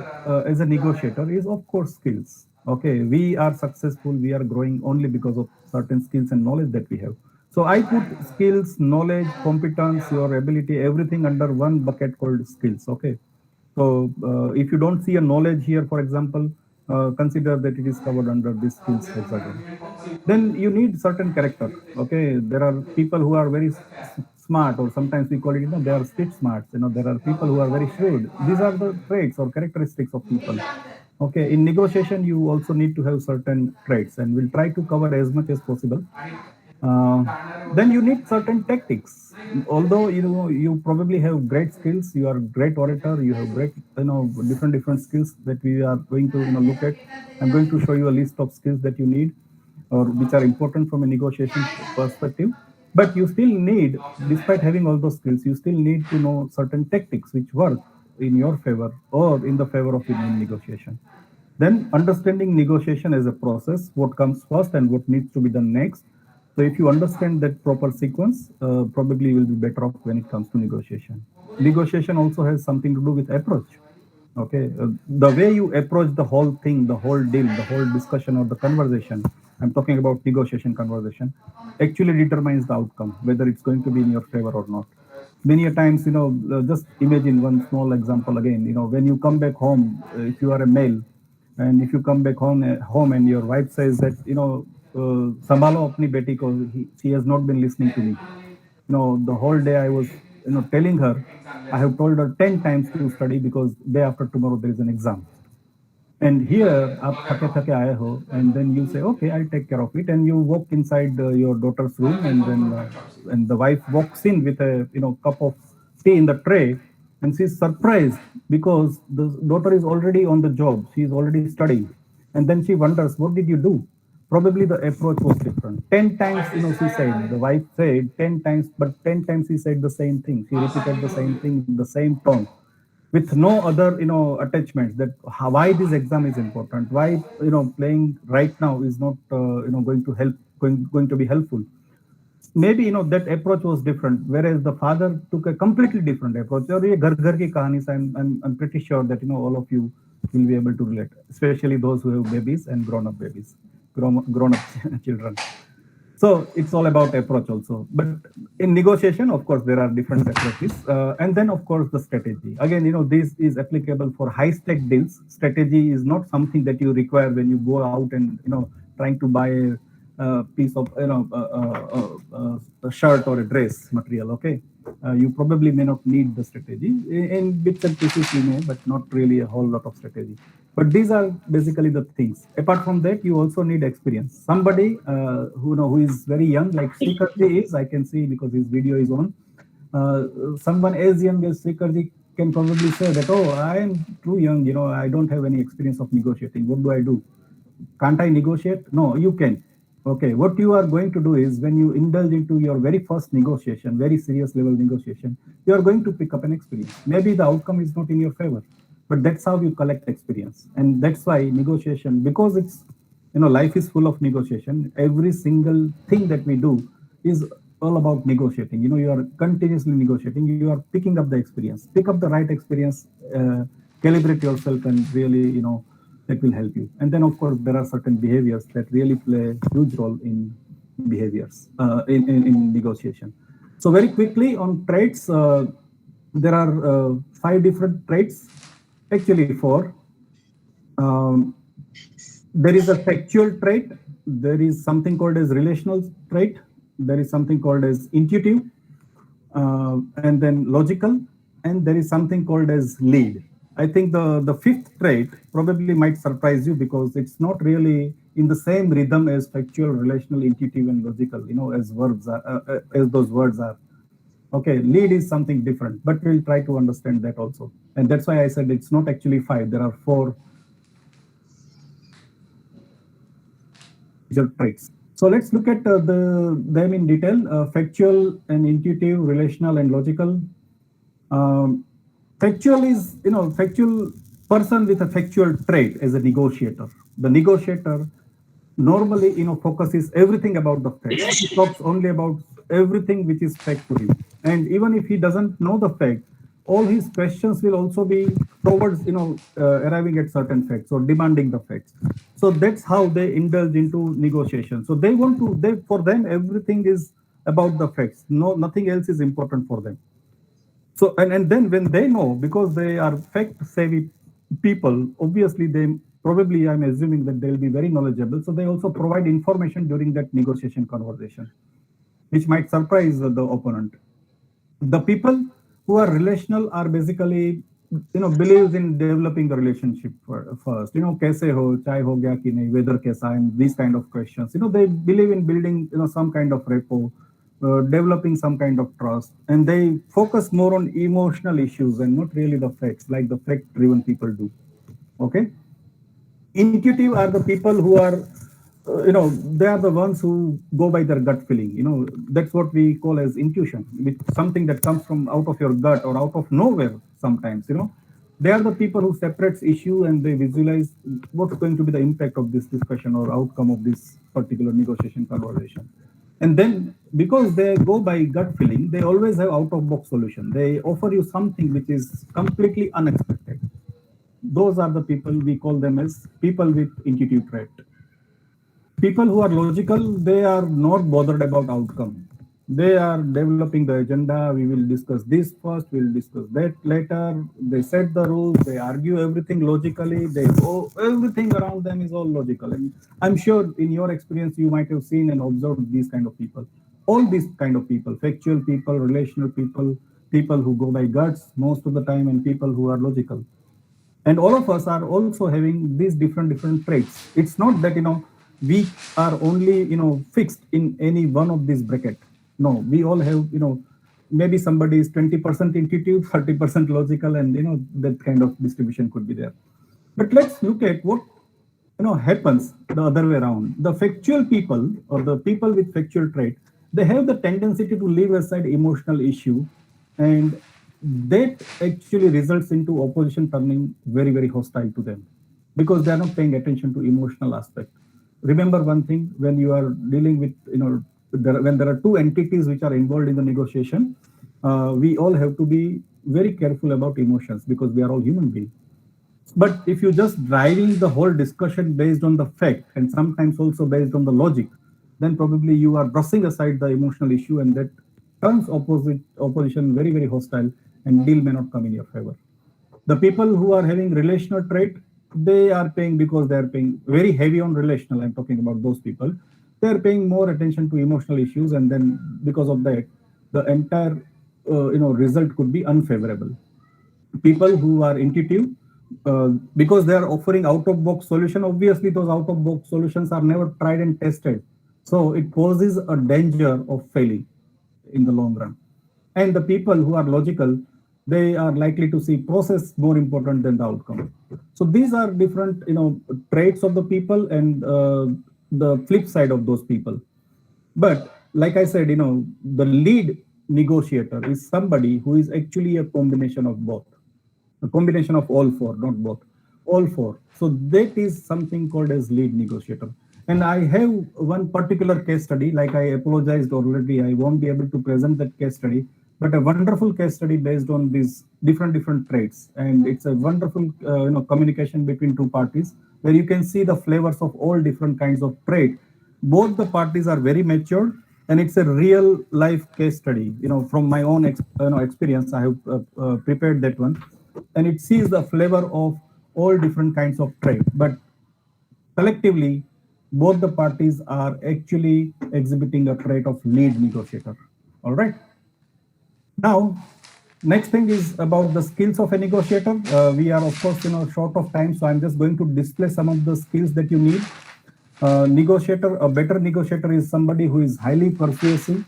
[SPEAKER 4] as a negotiator is, of course, skills. Okay, we are successful, we are growing only because of certain skills and knowledge that we have. So I put skills, knowledge, competence, your ability, everything under one bucket called skills. Okay. So if you don't see a knowledge here, for example, consider that it is covered under this skills hexagon. Then you need certain character. Okay, there are people who are very smart, or sometimes we call it, they are street smarts. There are people who are very shrewd. These are the traits or characteristics of people. Okay, in negotiation, you also need to have certain traits, and we'll try to cover as much as possible. Then you need certain tactics. Although you probably have great skills, you are a great orator, you have great different skills that we are going to look at. I'm going to show you a list of skills that you need, or which are important from a negotiation perspective. But you still need, despite having all those skills, you still need to know certain tactics which work in your favor or in the favor of win-win negotiation. Then understanding negotiation as a process, what comes first and what needs to be done next. So if you understand that proper sequence, probably you will be better off when it comes to negotiation. Negotiation also has something to do with approach. Okay, the way you approach the whole thing, the whole deal, the whole discussion or the conversation, I'm talking about negotiation conversation, actually determines the outcome, whether it's going to be in your favor or not. Many a times, just imagine one small example again. When you come back home, if you are a male, and if you come back home and your wife says that, sambhalo apni beti ko, she has not been listening to me. The whole day I was, telling her, I have told her 10 times to study because day after tomorrow there is an exam. And here, aap thake thake aaye ho, and then you say, okay, I'll take care of it. And you walk inside your daughter's room, and then and the wife walks in with a cup of tea in the tray, and she's surprised because the daughter is already on the job. She is already studying, and then she wonders, what did you do? Probably the approach was different. 10 times, she said, the wife said 10 times, but 10 times she said the same thing. She repeated the same thing in the same tone, with no other attachments, that why this exam is important, why playing right now is not going to help, going to be helpful. Maybe that approach was different, whereas the father took a completely different approach. Or ye ghar ghar ki kahanis, I'm pretty sure that all of you will be able to relate, especially those who have babies and grown up babies, grown up children. So it's all about approach also. But in negotiation, of course, there are different approaches. And then, of course, the strategy. Again, this is applicable for high stake deals. Strategy is not something that you require when you go out and, trying to buy a piece of, a shirt or a dress material. Okay. You probably may not need the strategy. In bits and pieces, you may, but not really a whole lot of strategy. But these are basically the things. Apart from that, you also need experience. Somebody who is very young, like Srikarji is, I can see because his video is on. Someone as young as Srikarji can probably say that, oh, I am too young, I don't have any experience of negotiating. What do I do? Can't I negotiate? No, you can. Okay, what you are going to do is when you indulge into your very first negotiation, very serious level negotiation, you are going to pick up an experience. Maybe the outcome is not in your favor, but that's how you collect experience. And that's why negotiation, because it's, life is full of negotiation. Every single thing that we do is all about negotiating. You are continuously negotiating. You are picking up the experience. Pick up the right experience, calibrate yourself, and really, that will help you. And then, of course, there are certain behaviors that really play a huge role in behaviors, in negotiation. So very quickly on traits, there are 5 different traits, actually 4. There is a factual trait. There is something called as relational trait. There is something called as intuitive, and then logical, and there is something called as lead. I think the 5th trait probably might surprise you because it's not really in the same rhythm as factual, relational, intuitive, and logical, as verbs are, as those words are. Okay, lead is something different, but we'll try to understand that also. And that's why I said it's not actually 5. There are 4 major traits. So let's look at them in detail, factual and intuitive, relational and logical. Factual is, factual person with a factual trait as a negotiator. The negotiator normally, focuses everything about the fact. He talks only about everything which is fact to him. And even if he doesn't know the fact, all his questions will also be towards, arriving at certain facts or demanding the facts. So that's how they indulge into negotiation. So they want to, for them, everything is about the facts. No, nothing else is important for them. So, and then when they know, because they are fact-savvy people, obviously probably I'm assuming that they'll be very knowledgeable. So they also provide information during that negotiation conversation, which might surprise the opponent. The people who are relational are basically, believes in developing the relationship first. Kaise ho, chai ho gaya ki nahi, weather kaisa, and these kind of questions. They believe in building, some kind of rapport. Developing some kind of trust, and they focus more on emotional issues and not really the facts, like the fact-driven people do. Okay. Intuitive are the people who are, they are the ones who go by their gut feeling. That's what we call as intuition. It's something that comes from out of your gut or out of nowhere sometimes. They are the people who separates issue and they visualize what's going to be the impact of this discussion or outcome of this particular negotiation conversation. And then, because they go by gut feeling, they always have out-of-box solution. They offer you something which is completely unexpected. Those are the people, we call them as people with intuitive trait. People who are logical, they are not bothered about outcome. They are developing the agenda. We will discuss this first, we'll discuss that later. They set the rules, they argue everything logically. Everything around them is all logical. And I'm sure in your experience, you might have seen and observed these kind of people. All these kind of people, factual people, relational people, people who go by guts most of the time, and people who are logical. And all of us are also having these different traits. It's not that, we are only, fixed in any one of these brackets. No, we all have, maybe somebody is 20% intuitive, 30% logical, and, that kind of distribution could be there. But let's look at what, happens the other way around. The factual people or the people with factual trait, they have the tendency to leave aside emotional issue, and that actually results into opposition turning very, very hostile to them because they are not paying attention to emotional aspect. Remember one thing, when you are dealing with, when there are 2 entities which are involved in the negotiation, we all have to be very careful about emotions because we are all human beings. But if you just driving the whole discussion based on the fact and sometimes also based on the logic, then probably you are brushing aside the emotional issue, and that turns opposition very, very hostile, and deal may not come in your favor. The people who are having relational trait, they are paying because they are paying very heavy on relational. I'm talking about those people. They are paying more attention to emotional issues, and then because of that, the entire result could be unfavorable. People who are intuitive, because they are offering out of box solution, obviously those out of box solutions are never tried and tested, so it poses a danger of failing in the long run. And the people who are logical, they are likely to see process more important than the outcome. So these are different traits of the people, and the flip side of those people. But like I said, the lead negotiator is somebody who is actually a combination of both, a combination of all four, not both, all four. So that is something called as lead negotiator. And I have one particular case study. Like I apologized already, I won't be able to present that case study, but a wonderful case study based on these different traits. And it's a wonderful communication between two parties, where you can see the flavors of all different kinds of trait. Both the parties are very mature, and it's a real life case study. From my own experience, I have prepared that one, and it sees the flavor of all different kinds of trade. But collectively, both the parties are actually exhibiting a trait of lead negotiator. All right. Now, next thing is about the skills of a negotiator. We are, of course, short of time, so I'm just going to display some of the skills that you need. A better negotiator is somebody who is highly persuasive.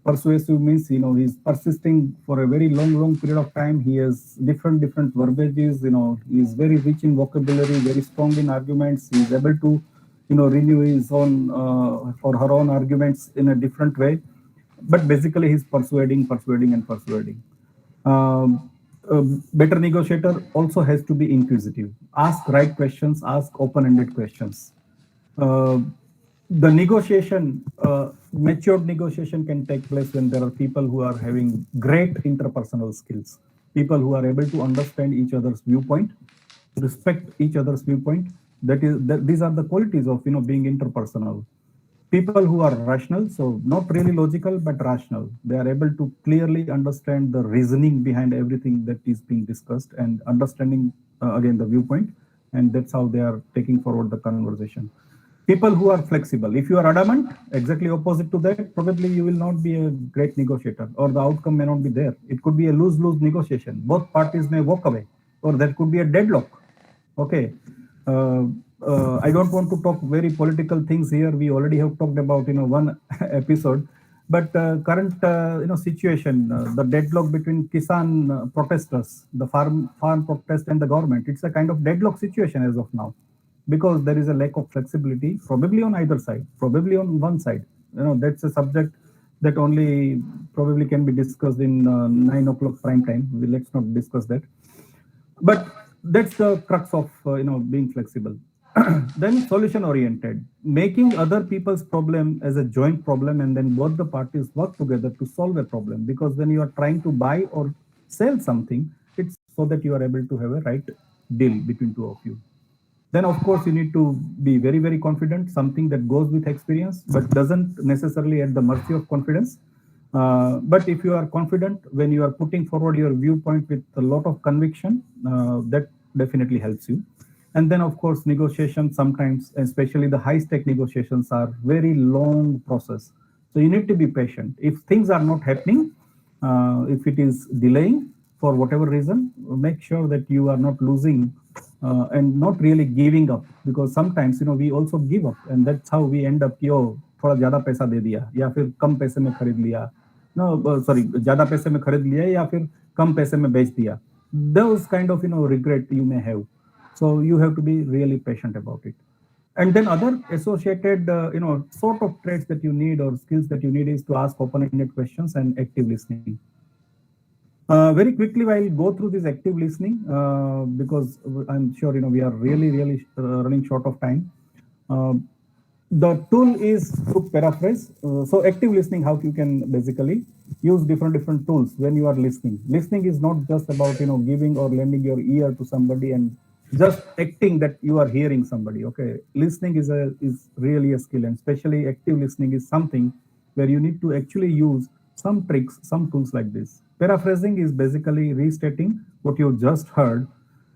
[SPEAKER 4] Persuasive means, he's persisting for a very long period of time. He has different verbages. He is very rich in vocabulary, very strong in arguments. He is able to, renew his own or her own arguments in a different way. But basically, he's persuading. A better negotiator also has to be inquisitive. Ask right questions. Ask open-ended questions. The negotiation, matured negotiation can take place when there are people who are having great interpersonal skills, people who are able to understand each other's viewpoint, respect each other's viewpoint. These are the qualities of being interpersonal. People who are rational, so not really logical but rational. They are able to clearly understand the reasoning behind everything that is being discussed, and understanding again the viewpoint, and that's how they are taking forward the conversation. People who are flexible. If you are adamant, exactly opposite to that, probably you will not be a great negotiator, or the outcome may not be there. It could be a lose-lose negotiation. Both parties may walk away, or there could be a deadlock. Okay. I don't want to talk very political things here. We already have talked about one episode, but current situation, the deadlock between Kisan protesters, the farm protest, and the government. It's a kind of deadlock situation as of now, because there is a lack of flexibility, probably on either side, probably on one side. That's a subject that only probably can be discussed in 9 o'clock prime time. Let's not discuss that. But that's the crux of being flexible. Then solution oriented, making other people's problem as a joint problem, and then both the parties work together to solve a problem. Because when you are trying to buy or sell something, it's so that you are able to have a right deal between two of you. Then of course you need to be very confident, something that goes with experience but doesn't necessarily at the mercy of confidence. But if you are confident when you are putting forward your viewpoint with a lot of conviction, that definitely helps you. And then of course negotiations, sometimes especially the high stake negotiations, are very long process. So you need to be patient. If things are not happening, if it is delaying for whatever reason, make sure that you are not losing and not really giving up, because sometimes we also give up, and that's how we end up कि थोड़ा ज्यादा पैसा दे दिया या फिर कम पैसे में खरीद लिया, ज्यादा पैसे में खरीद लिया या फिर कम पैसे में बेच दिया. Those kind of regret you may have. So you have to be really patient about it. And then other associated sort of traits that you need or skills that you need is to ask open-ended questions and active listening. Very quickly, I'll go through this active listening because I'm sure we are really running short of time. The tool is to paraphrase. So active listening, how you can basically use different tools when you are listening. Listening is not just about giving or lending your ear to somebody and just acting that you are hearing somebody. Okay, listening is really a skill, and especially active listening is something where you need to actually use some tricks, some tools like this. Paraphrasing is basically restating what you just heard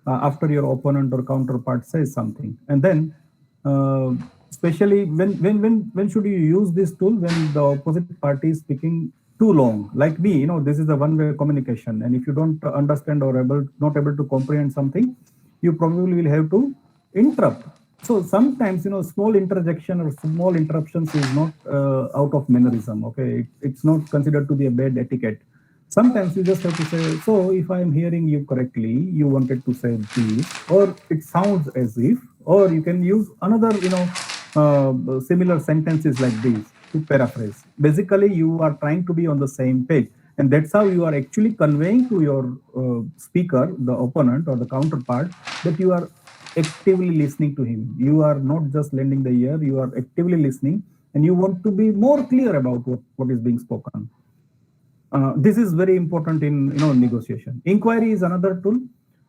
[SPEAKER 4] after your opponent or counterpart says something, and then uh, especially when should you use this tool? When the opposite party is speaking too long, like me, this is a one-way communication, and if you don't understand or not able to comprehend something, you probably will have to interrupt. So sometimes, small interjection or small interruptions is not out of mannerism. Okay, it's not considered to be a bad etiquette. Sometimes you just have to say, so if I'm hearing you correctly, you wanted to say this, or it sounds as if, or you can use another, similar sentences like these to paraphrase. Basically, you are trying to be on the same page. And that's how you are actually conveying to your speaker, the opponent or the counterpart, that you are actively listening to him. You are not just lending the ear, you are actively listening, and you want to be more clear about what is being spoken. This is very important in negotiation. Inquiry is another tool.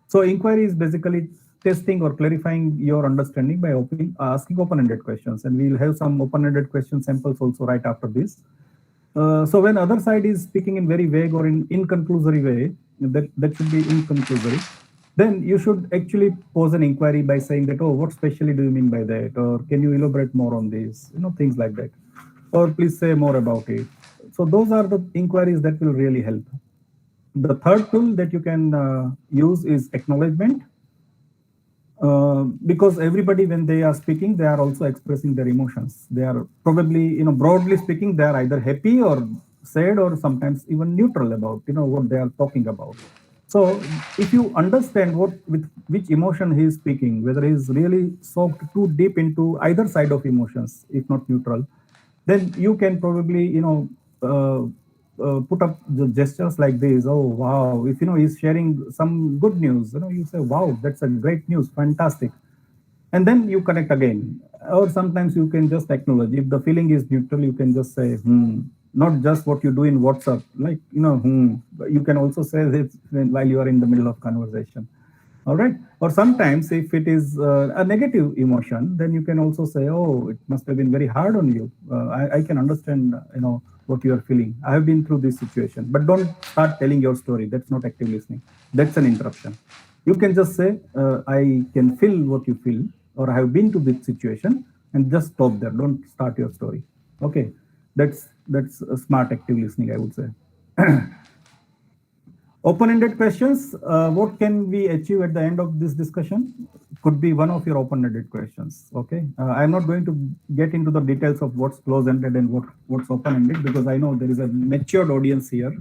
[SPEAKER 4] So inquiry is basically testing or clarifying your understanding by asking open-ended questions, and we'll have some open-ended question samples also right after this. So when other side is speaking in very vague or in inconclusory way, that should be inconclusory, then you should actually pose an inquiry by saying that, oh, what specially do you mean by that? Or can you elaborate more on this? Things like that. Or please say more about it. So those are the inquiries that will really help. The third tool that you can use is acknowledgement. Because everybody, when they are speaking, they are also expressing their emotions. They are probably, broadly speaking, they are either happy or sad or sometimes even neutral about, what they are talking about. So if you understand with which emotion he is speaking, whether he is really soaked too deep into either side of emotions, if not neutral, then you can probably, put up the gestures like this. Oh, wow. If, he's sharing some good news, you say, wow, that's a great news. Fantastic. And then you connect again. Or sometimes you can just acknowledge. If the feeling is neutral, you can just say, not just what you do in WhatsApp, like, You can also say this while you are in the middle of conversation. All right. Or sometimes if it is a negative emotion, then you can also say, oh, it must have been very hard on you. I can understand, what you are feeling. I have been through this situation, but don't start telling your story. That's not active listening. That's an interruption. You can just say, I can feel what you feel, or I have been to this situation, and just stop there. Don't start your story. Okay. That's a smart active listening, I would say. Open-ended questions, what can we achieve at the end of this discussion? Could be one of your open-ended questions, okay? I'm not going to get into the details of what's close-ended and what's open-ended, because I know there is a matured audience here.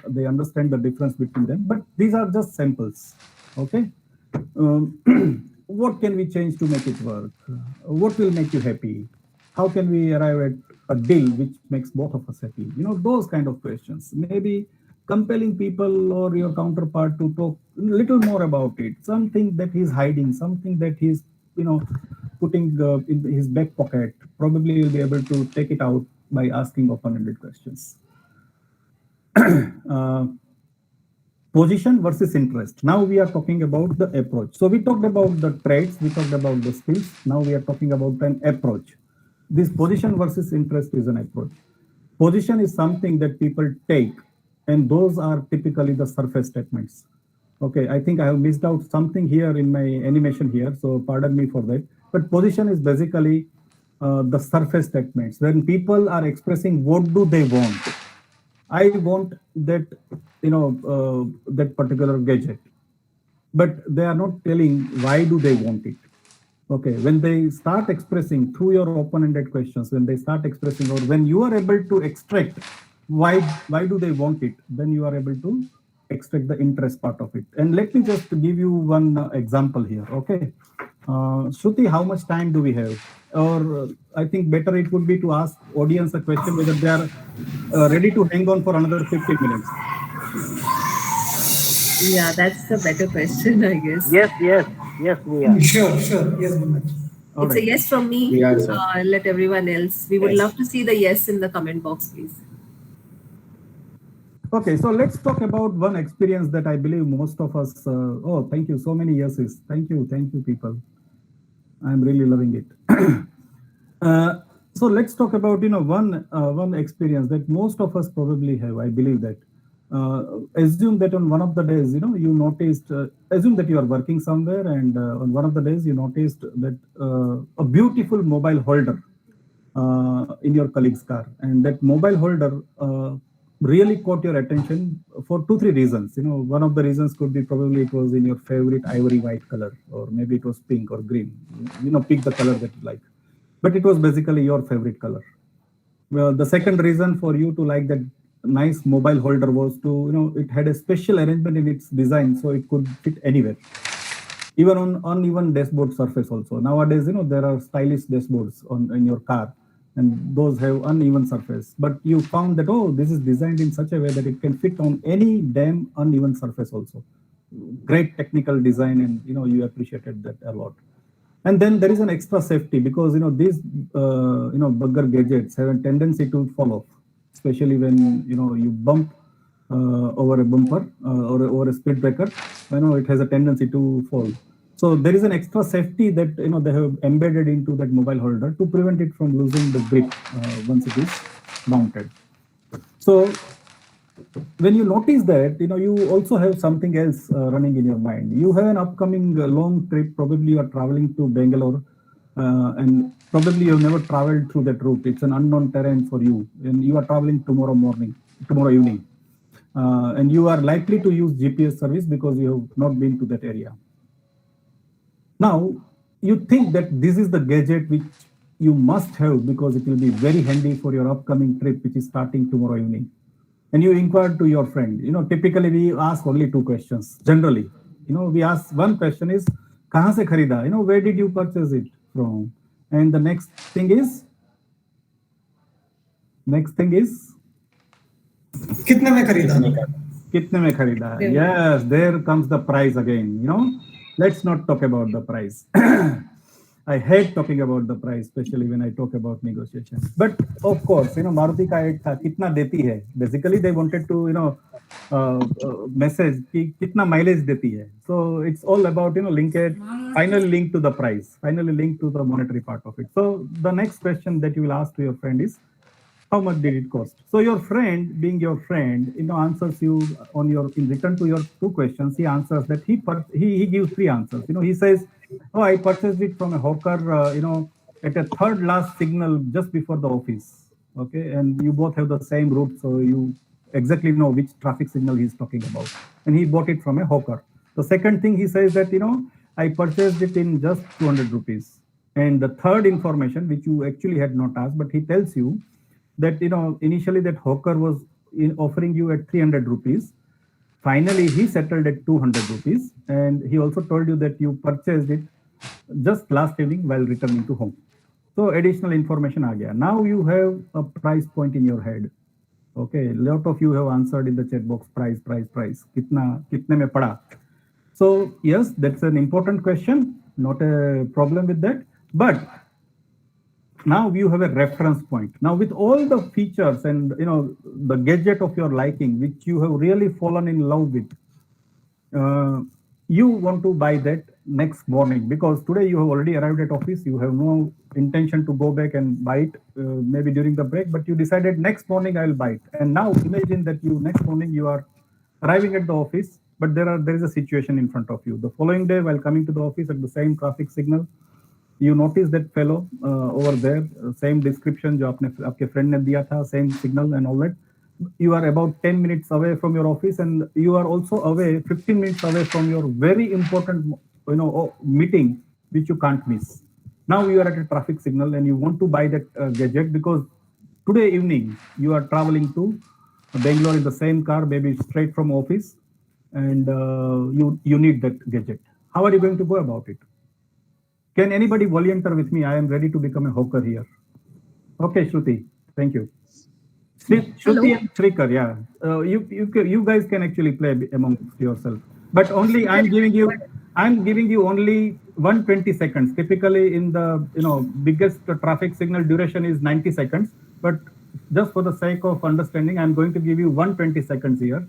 [SPEAKER 4] They understand the difference between them, but these are just samples, okay? What can we change to make it work? What will make you happy? How can we arrive at a deal which makes both of us happy? Those kind of questions. Maybe compelling people or your counterpart to talk a little more about it, something that he's hiding, something that he's putting in his back pocket. Probably you'll be able to take it out by asking open-ended questions. Position versus interest. Now we are talking about the approach. So we talked about the traits, we talked about the skills. Now we are talking about an approach. This position versus interest is an approach. Position is something that people take, and those are typically the surface statements. Okay, I think I have missed out something here in my animation here, so pardon me for that. But position is basically the surface statements. When people are expressing what do they want. I want that, that particular gadget, but they are not telling why do they want it. Okay, when they start expressing through your open-ended questions, when they start expressing, or when you are able to extract why do they want it, then you are able to extract the interest part of it. And let me just give you one example here. Okay, Shruti, how much time do we have? Or I think better it would be to ask audience a question whether they are ready to hang on for another 15 minutes.
[SPEAKER 1] Yeah, that's a better question, I guess.
[SPEAKER 3] Yes, we are.
[SPEAKER 5] Sure. Yes, Bhunesh.
[SPEAKER 4] All
[SPEAKER 1] It's
[SPEAKER 4] right.
[SPEAKER 1] a yes from me.
[SPEAKER 6] We are, sir.
[SPEAKER 1] Let everyone else. We would
[SPEAKER 6] Yes.
[SPEAKER 1] love to see the yes in the comment box, please.
[SPEAKER 4] Okay, so let's talk about one experience that I believe most of us. Oh, thank you. So many yeses. Thank you, people. I'm really loving it. So let's talk about one experience that most of us probably have. I believe that. Assume that on one of the days, you noticed. Assume that you are working somewhere, and on one of the days you noticed that a beautiful mobile holder in your colleague's car, and that mobile holder really caught your attention for 2 3 reasons. One of the reasons could be probably it was in your favorite ivory white color, or maybe it was pink or green. Pick the color that you like, but it was basically your favorite color. Well, the second reason for you to like that nice mobile holder was to, it had a special arrangement in its design, so it could fit anywhere, even on uneven dashboard surface also. Nowadays, there are stylish dashboards in your car, and those have uneven surface. But you found that, oh, this is designed in such a way that it can fit on any damn uneven surface also. Great technical design, and you appreciated that a lot. And then there is an extra safety, because these bugger gadgets have a tendency to fall off, especially when you bump over a bumper or over a speed breaker. It has a tendency to fall. So there is an extra safety that they have embedded into that mobile holder to prevent it from losing the grip once it is mounted. So when you notice that, you also have something else running in your mind. You have an upcoming long trip. Probably you are traveling to Bangalore, and probably you've never traveled through that route. It's an unknown terrain for you, and you are traveling tomorrow evening, and you are likely to use GPS service because you have not been to that area. Now, you think that this is the gadget which you must have because it will be very handy for your upcoming trip, which is starting tomorrow evening. And you inquired to your friend. Typically we ask only 2 questions. Generally, we ask one question is, "Kahan se kharida?" Where did you purchase it from? And the next thing is,
[SPEAKER 5] कितने में खरीदा?
[SPEAKER 4] kitne mein kharida? Yes, there comes the price again. Let's not talk about the price. I hate talking about the price, especially when I talk about negotiation. But of course, Maruti ka ad tha, kitna deti hai. Basically, they wanted to, message ki kitna mileage deti hai. So it's all about, linkage, finally linked to the price, finally linked to the monetary part of it. So the next question that you will ask to your friend is, how much did it cost? So your friend, being your friend, answers you in return to your 2 questions. He answers that he gives 3 answers. He says, "Oh, I purchased it from a hawker, at a third last signal just before the office." Okay, and you both have the same route, so you exactly know which traffic signal he's talking about. And he bought it from a hawker. The second thing he says that, "I purchased it in just 200 rupees. And the third information, which you actually had not asked, but he tells you that, initially that hawker was offering you at 300 rupees. Finally, he settled at 200 rupees. And he also told you that you purchased it just last evening while returning to home." So additional information aa gaya. Now you have a price point in your head. Okay, a lot of you have answered in the chat box, price. Kitne mein pada? So yes, that's an important question. Not a problem with that. But now you have a reference point. Now with all the features and the gadget of your liking, which you have really fallen in love with, you want to buy that next morning, because today you have already arrived at office. You have no intention to go back and buy it maybe during the break, but you decided next morning I will buy it. And now imagine that next morning you are arriving at the office, but there is a situation in front of you. The following day, while coming to the office at the same traffic signal, you notice that fellow over there, same description जो आपके friend ने दिया था, same signal and all that. You are about 10 minutes away from your office, and you are also 15 minutes away from your very important meeting, which you can't miss. Now you are at a traffic signal and you want to buy that gadget because today evening you are traveling to Bangalore in the same car, maybe straight from office, and you need that gadget. How are you going to go about it? Can anybody volunteer with me? I am ready to become a hawker here. Okay, Shruti, thank you. Shruti and Shrikar, yeah. You guys can actually play amongst yourself, but only I'm giving you only 120 seconds. Typically, in the biggest traffic signal duration is 90 seconds, but just for the sake of understanding, I'm going to give you 120 seconds here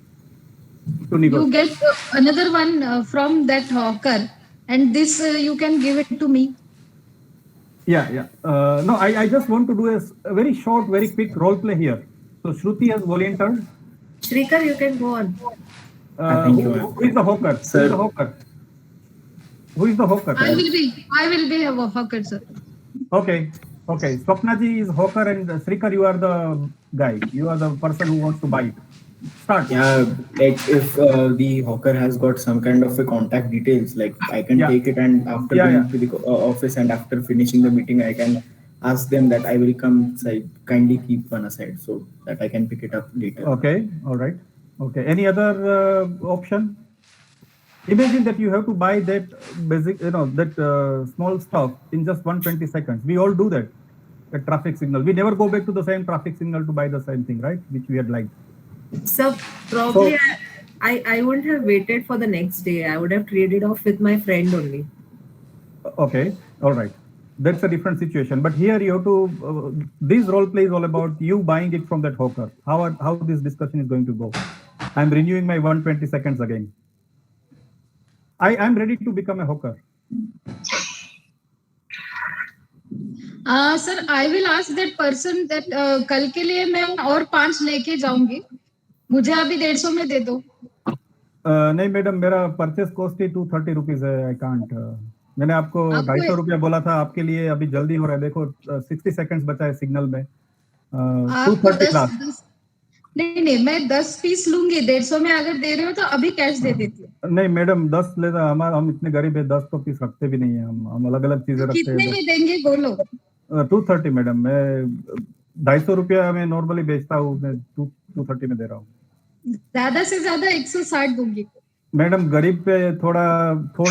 [SPEAKER 4] to
[SPEAKER 6] You
[SPEAKER 4] negotiate.
[SPEAKER 6] get another one from that hawker, and this you can give it to me.
[SPEAKER 4] Yeah. No, I just want to do a very short, very quick role play here. So Shruti has volunteered.
[SPEAKER 1] Shrikar, you can go on.
[SPEAKER 7] Thank you, ma'am.
[SPEAKER 4] Who is the hawker? Who is
[SPEAKER 7] Sir.
[SPEAKER 4] the hawker? Who is the hawker?
[SPEAKER 6] I will be a hawker, sir.
[SPEAKER 4] Okay. Swapna ji is hawker and Srikar, you are the guy. You are the person who wants to buy it. Start.
[SPEAKER 7] Yeah, like if the hawker has got some kind of a contact details, like I can
[SPEAKER 4] Yeah.
[SPEAKER 7] take it and after
[SPEAKER 4] Yeah,
[SPEAKER 7] going to the office and after finishing the meeting, I can ask them that I will come. Kindly keep one aside so that I can pick it up later.
[SPEAKER 4] Okay. All right. Okay. Any other option? Imagine that you have to buy that basic, that small stuff in just 120 seconds. We all do that. A traffic signal. We never go back to the same traffic signal to buy the same thing, right? Which we had liked.
[SPEAKER 1] So probably I wouldn't have waited for the next day. I would have traded off with my friend only.
[SPEAKER 4] Okay. All right. That's a different situation. But here you have to. This role play is all about you buying it from that hawker. How this discussion is going to go. I'm renewing my 120 seconds again. I'm ready to become a hawker.
[SPEAKER 6] Sir, I will ask that person that कल के लिए मैं और 5 लेके जाऊंगी. मुझे अभी 150 में दे दो.
[SPEAKER 4] नहीं मैडम, मेरा परचेस कॉस्ट ही 230 रुपीज है. I can't. मैंने आपको 250 रुपया बोला था. आपके लिए अभी जल्दी हो रहा है. देखो 60 सेकंड्स बचा है सिग्नल में. 230 लास्ट.
[SPEAKER 6] नहीं, मैं 10 पीस लूंगी. 150 में अगर दे रहे हो तो अभी कैश दे देती हूँ.
[SPEAKER 4] नहीं मैडम, 10 लेता. हम इतने गरीब है, 10 तो पीस रखते भी नहीं है. हम अलग अलग चीजें रखते हैं.
[SPEAKER 6] कितने में देंगे बोलो.
[SPEAKER 4] 230 मैडम. मैं 250 रुपया में नॉर्मली बेचता हूँ. मैं 230 में दे रहा हूँ.
[SPEAKER 6] ज्यादा से ज्यादा 160 दूंगी.
[SPEAKER 4] मैडम गरीब पे थोड़ा तो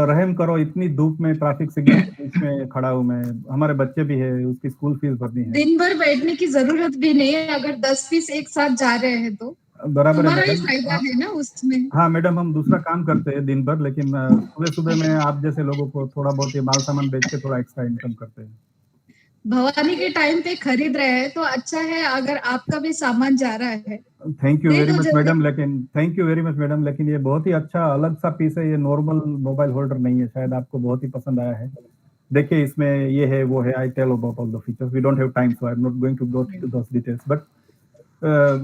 [SPEAKER 4] रहम करो. इतनी धूप में ट्रैफिक सिग्नल के बीच में खड़ा हूँ मैं. हमारे बच्चे भी है, उसकी स्कूल फीस भरनी है.
[SPEAKER 6] दिन भर बैठने की जरूरत भी नहीं है. अगर 10 पीस एक साथ जा रहे हैं तो
[SPEAKER 4] बराबर
[SPEAKER 6] तुम्हारा
[SPEAKER 4] है
[SPEAKER 6] ही फायदा है ना उसमें.
[SPEAKER 4] हाँ मैडम, हम दूसरा काम करते हैं दिन भर, लेकिन सुबह में आप जैसे लोगों को थोड़ा बहुत ये माल सामान बेच के थोड़ा एक्स्ट्रा इनकम करते हैं.
[SPEAKER 6] भवानी के टाइम पे खरीद रहे हैं तो अच्छा है अगर आपका भी सामान जा रहा है.
[SPEAKER 4] थैंक यू
[SPEAKER 6] दे
[SPEAKER 4] वेरी
[SPEAKER 6] दो
[SPEAKER 4] मच
[SPEAKER 6] जल्दी.
[SPEAKER 4] मैडम. लेकिन thank you very much madam, लेकिन ये बहुत ही अच्छा अलग सा पीस है. ये नॉर्मल मोबाइल होल्डर नहीं है. शायद आपको बहुत ही पसंद आया है. देखिए इसमें ये है वो है. I tell about all the features. We don't have time so I am not going to go to those details. But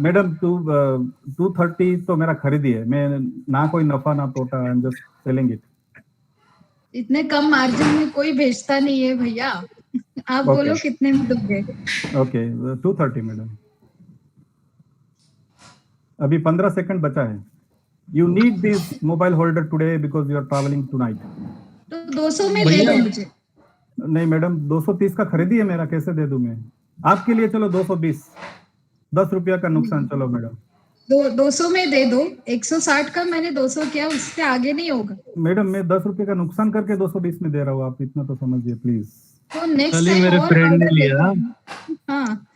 [SPEAKER 4] madam 230 तो मेरा खरीदी है. मैं ना कोई नफा ना तोटा. I am just selling it.
[SPEAKER 6] इतने कम मार्जिन में कोई बेचता नहीं है भैया. आप बोलो कितने में दोगे.
[SPEAKER 4] Okay 230 madam. अभी 15 सेकंड बचा है. You need this mobile holder today because you are travelling tonight.
[SPEAKER 6] तो 200 में दे दो मुझे.
[SPEAKER 4] नहीं मैडम, 230 का खरीदी है मेरा. कैसे दे दूं मैं आपके लिए? चलो 220. 10 रुपया का नुकसान. चलो मैडम
[SPEAKER 6] 200 में दे दो. 160 का मैंने 200 किया, उससे आगे नहीं होगा.
[SPEAKER 4] मैडम, मैं 10 रुपये का नुकसान करके 220 में दे रहा हूँ. आप इतना तो समझिए प्लीज.
[SPEAKER 6] तो नेक्स्ट
[SPEAKER 8] कल ही
[SPEAKER 6] टाइम
[SPEAKER 8] मेरे
[SPEAKER 6] और
[SPEAKER 8] फ्रेंड ने
[SPEAKER 6] order
[SPEAKER 8] लिया.
[SPEAKER 6] देना. हाँ,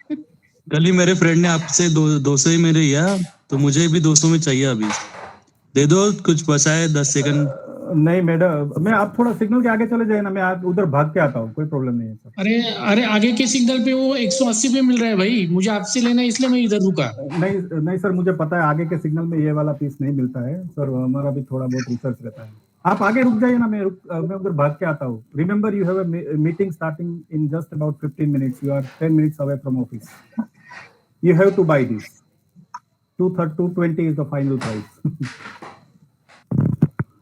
[SPEAKER 8] कल ही मेरे फ्रेंड ने आपसे 200 ही में लिया, तो मुझे भी 200 में चाहिए. अभी दे दो. कुछ बचा है 10 सेकंड.
[SPEAKER 4] नहीं मैडम, मैं आप थोड़ा सिग्नल के आगे चले जाए ना. मैं आप उधर भाग के आता हूँ. कोई प्रॉब्लम नहीं है सर.
[SPEAKER 9] अरे आगे के सिग्नल पे वो 180 पे मिल रहा है भाई. मुझे आपसे लेना है इसलिए मैं इधर रुका.
[SPEAKER 4] नहीं सर, मुझे पता है आगे के सिग्नल में ये वाला पीस नहीं मिलता है सर. हमारा भी थोड़ा बहुत रिसर्च रहता है. आप आगे रुक जाइए ना. मैं उधर भाग के आता हूँ. Remember you have a meeting starting in just about 15 minutes. You are 10 minutes away from office. You have to buy this. 220 is the final price.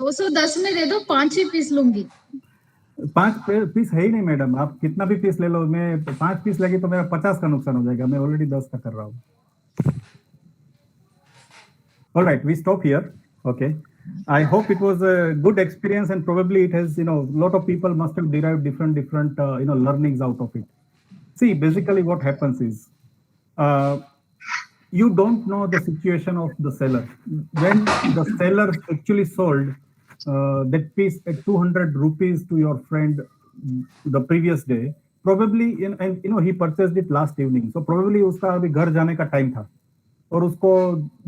[SPEAKER 6] 210 में दे दो. 5 ही पीस लूंगी.
[SPEAKER 4] 5 पीस है ही नहीं मैडम. आप कितना भी पीस ले लो. मैं 5 पीस लगी तो मेरा 50 का नुकसान हो जाएगा. मैं ऑलरेडी 10 का कर रहा हूँ. All right, we stop here. Okay. I hope it was a good experience and probably it has, lot of people must have derived different learnings out of it. See, basically what happens is, you don't know the situation of the seller. When the seller actually sold that piece at 200 rupees to your friend the previous day, probably, he purchased it last evening. So probably उसका अभी घर जाने का time था और उसको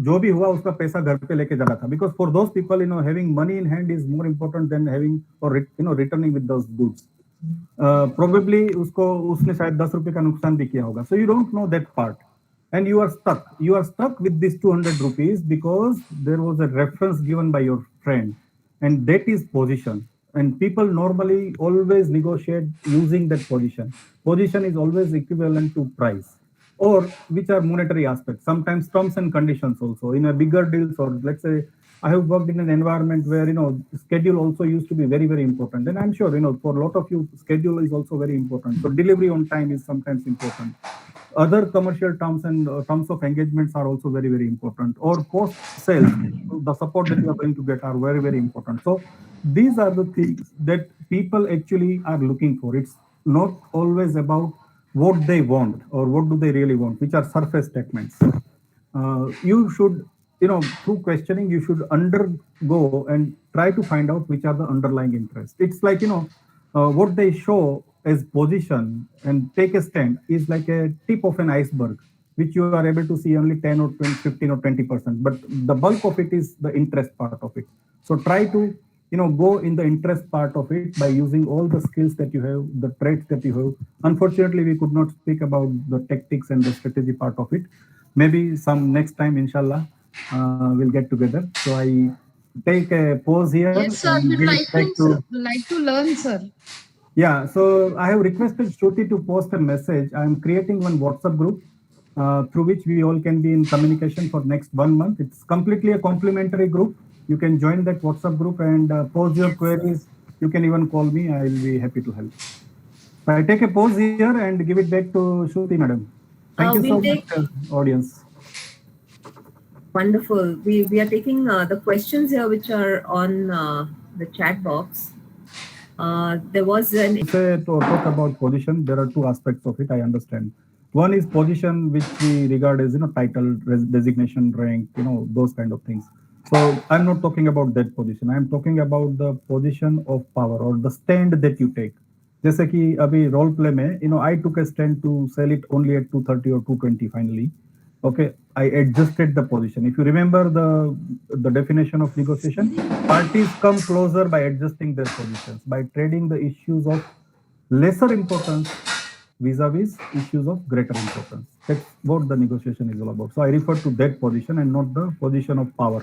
[SPEAKER 4] जो भी हुआ उसका पैसा घर पे लेके जाना था. Because for those people, having money in hand is more important than having or returning with those goods. probably उसने शायद 10 रुपए का नुकसान भी किया होगा. So you don't know that part. And you are stuck with this 200 rupees because there was a reference given by your friend, and that is position. And people normally always negotiate using that position. Position is always equivalent to price, or which are monetary aspects, sometimes terms and conditions also in a bigger deals. Or let's say I have worked in an environment where schedule also used to be very, very important, and I'm sure for a lot of you schedule is also very important. So delivery on time is sometimes important. Other commercial terms and terms of engagements are also very, very important. Or post sales, the support that you are going to get are very, very important. So these are the things that people actually are looking for. It's not always about what they want or what do they really want, which are surface statements. You should, through questioning, you should undergo and try to find out which are the underlying interests. It's like, what they show as position and take a stand is like a tip of an iceberg, which you are able to see only 10 or 20, 15 or 20%, but the bulk of it is the interest part of it. So try to, go in the interest part of it by using all the skills that you have, the traits that you have. Unfortunately, we could not speak about the tactics and the strategy part of it. Maybe some next time, inshallah, we'll get together. So I take a pause here.
[SPEAKER 6] Yes, sir.
[SPEAKER 4] and
[SPEAKER 6] We'd
[SPEAKER 4] give
[SPEAKER 6] like
[SPEAKER 4] it back
[SPEAKER 6] to learn, sir.
[SPEAKER 4] Yeah, so I have requested Shruti to post a message. I'm creating one WhatsApp group through which we all can be in communication for next 1 month. It's completely a complimentary group. You can join that WhatsApp group and pose your queries. You can even call me. I will be happy to help. So I take a pause here and give it back to Shruti, madam. Thank you so much, audience.
[SPEAKER 1] Wonderful. We are taking the questions here, which are on the chat box. There was an
[SPEAKER 4] talk about position. There are two aspects of it. I understand. One is position, which we regard as title, designation, rank, those kind of things. So I'm not talking about that position. I'm talking about the position of power or the stand that you take. जैसे कि अभी role play में, I took a stand to sell it only at 230 or 220 finally. Okay, I adjusted the position. If you remember the definition of negotiation, parties come closer by adjusting their positions, by trading the issues of lesser importance vis-a-vis issues of greater importance. That's what the negotiation is all about. So I refer to that position and not the position of power.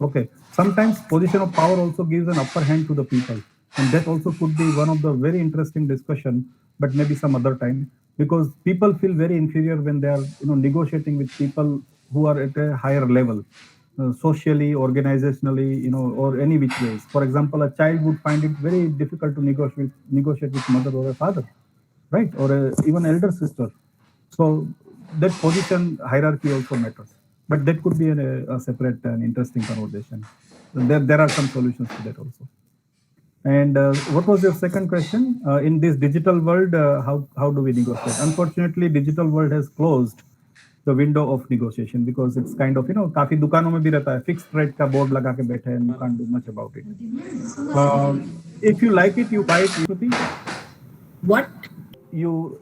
[SPEAKER 4] Okay, sometimes position of power also gives an upper hand to the people, and that also could be one of the very interesting discussion, but maybe some other time, because people feel very inferior when they are negotiating with people who are at a higher level, socially, organizationally, or any which ways. For example, a child would find it very difficult to negotiate with mother or a father, right, or even elder sister. So that position hierarchy also matters, but that could be a separate and interesting conversation. There are some solutions to that also. And what was your second question? In this digital world, how do we negotiate? Unfortunately, digital world has closed the window of negotiation because it's kind of काफी दुकानों में भी रहता है fixed rate का board लगा के बैठे हैं, and you can't do much about it. If you like it, you buy it. Shruti.
[SPEAKER 1] What?
[SPEAKER 4] You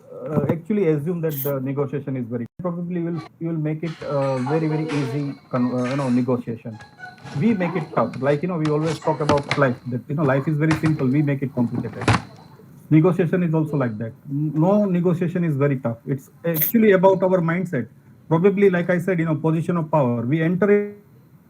[SPEAKER 4] actually assume that the negotiation is very probably you will make it very, very easy negotiation. We make it tough. Like we always talk about life, that life is very simple, we make it complicated. Negotiation is also like that. No negotiation is very tough. It's actually about our mindset. Probably, like I said, position of power. We enter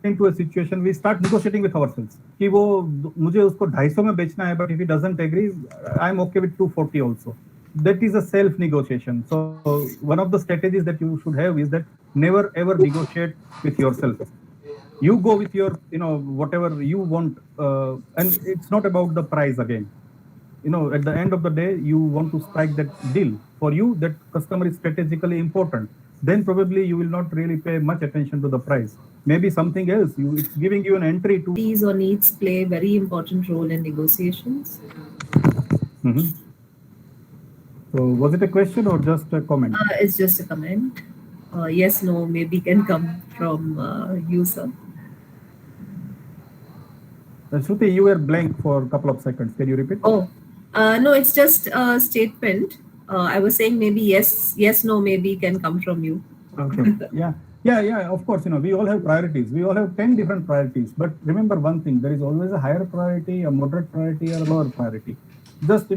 [SPEAKER 4] into a situation, we start negotiating with ourselves. कि वो मुझे उसको 250 में बेचना है, but if he doesn't agree, I'm okay with 240 also. That is a self negotiation. So one of the strategies that you should have is that never ever negotiate with yourself. You go with your whatever you want, and it's not about the price again. At the end of the day, you want to strike that deal. For you, that customer is strategically important. Then probably you will not really pay much attention to the price. Maybe something else. It's giving you an entry to.
[SPEAKER 1] These or needs play a very important role in negotiations.
[SPEAKER 4] Mm-hmm. So was it a question or just a comment?
[SPEAKER 1] It's just a comment. Yes, no, maybe can come from you, sir.
[SPEAKER 4] Shruti, you were blank for a couple of seconds. Can you repeat?
[SPEAKER 1] Oh, no, it's just a statement. I was saying maybe yes, no, maybe can come from you.
[SPEAKER 4] Okay. Yeah. Of course, we all have priorities. We all have 10 different priorities. But remember one thing: there is always a higher priority, a moderate priority, or a lower priority. Just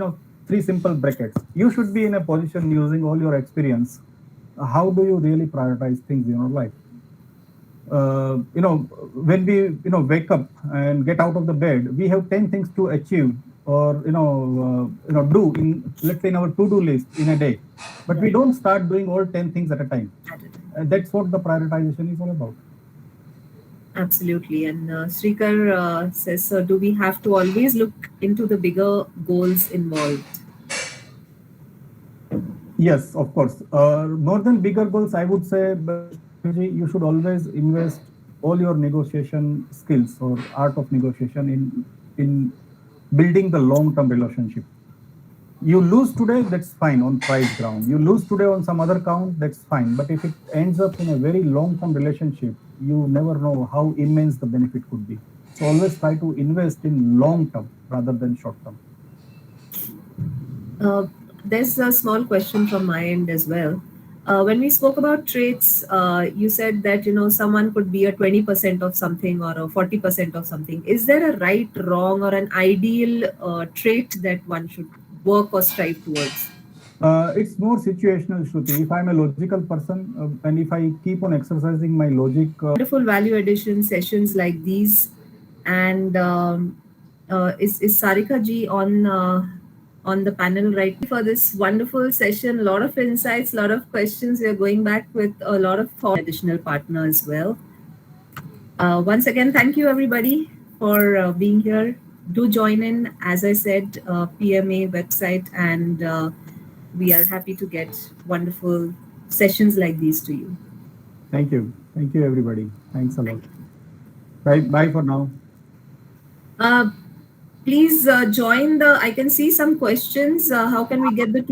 [SPEAKER 4] three simple brackets. You should be in a position using all your experience. How do you really prioritize things in your life? When we wake up and get out of the bed, we have 10 things to achieve or do in, let's say, in our to-do list in a day, but we don't start doing all 10 things at a time. That's what the prioritization is all about.
[SPEAKER 1] Absolutely. And Srikar says, so do we have to always look into the bigger goals involved?
[SPEAKER 4] Yes, of course. More than bigger goals, I would say, you should always invest all your negotiation skills or art of negotiation in building the long-term relationship. You lose today, that's fine on price ground. You lose today on some other count, that's fine. But if it ends up in a very long-term relationship, you never know how immense the benefit could be. So always try to invest in long-term rather than short-term.
[SPEAKER 1] There's a small question from my end as well. When we spoke about traits, you said that someone could be a 20% of something or a 40% of something. Is there a right, wrong, or an ideal trait that one should work or strive towards?
[SPEAKER 4] It's more situational, Shruti. If I'm a logical person and if I keep on exercising my logic.
[SPEAKER 1] Wonderful value addition sessions like these. And is Sarika ji on the panel right for this wonderful session? A lot of insights, a lot of questions. We are going back with a lot of additional partners as well. Once again, thank you everybody for being here. Do join in, as I said, PMA website, and we are happy to get wonderful sessions like these to you.
[SPEAKER 4] Thank you. Thank you, everybody. Thanks a lot. Bye for now.
[SPEAKER 1] Please join I can see some questions. How can we get the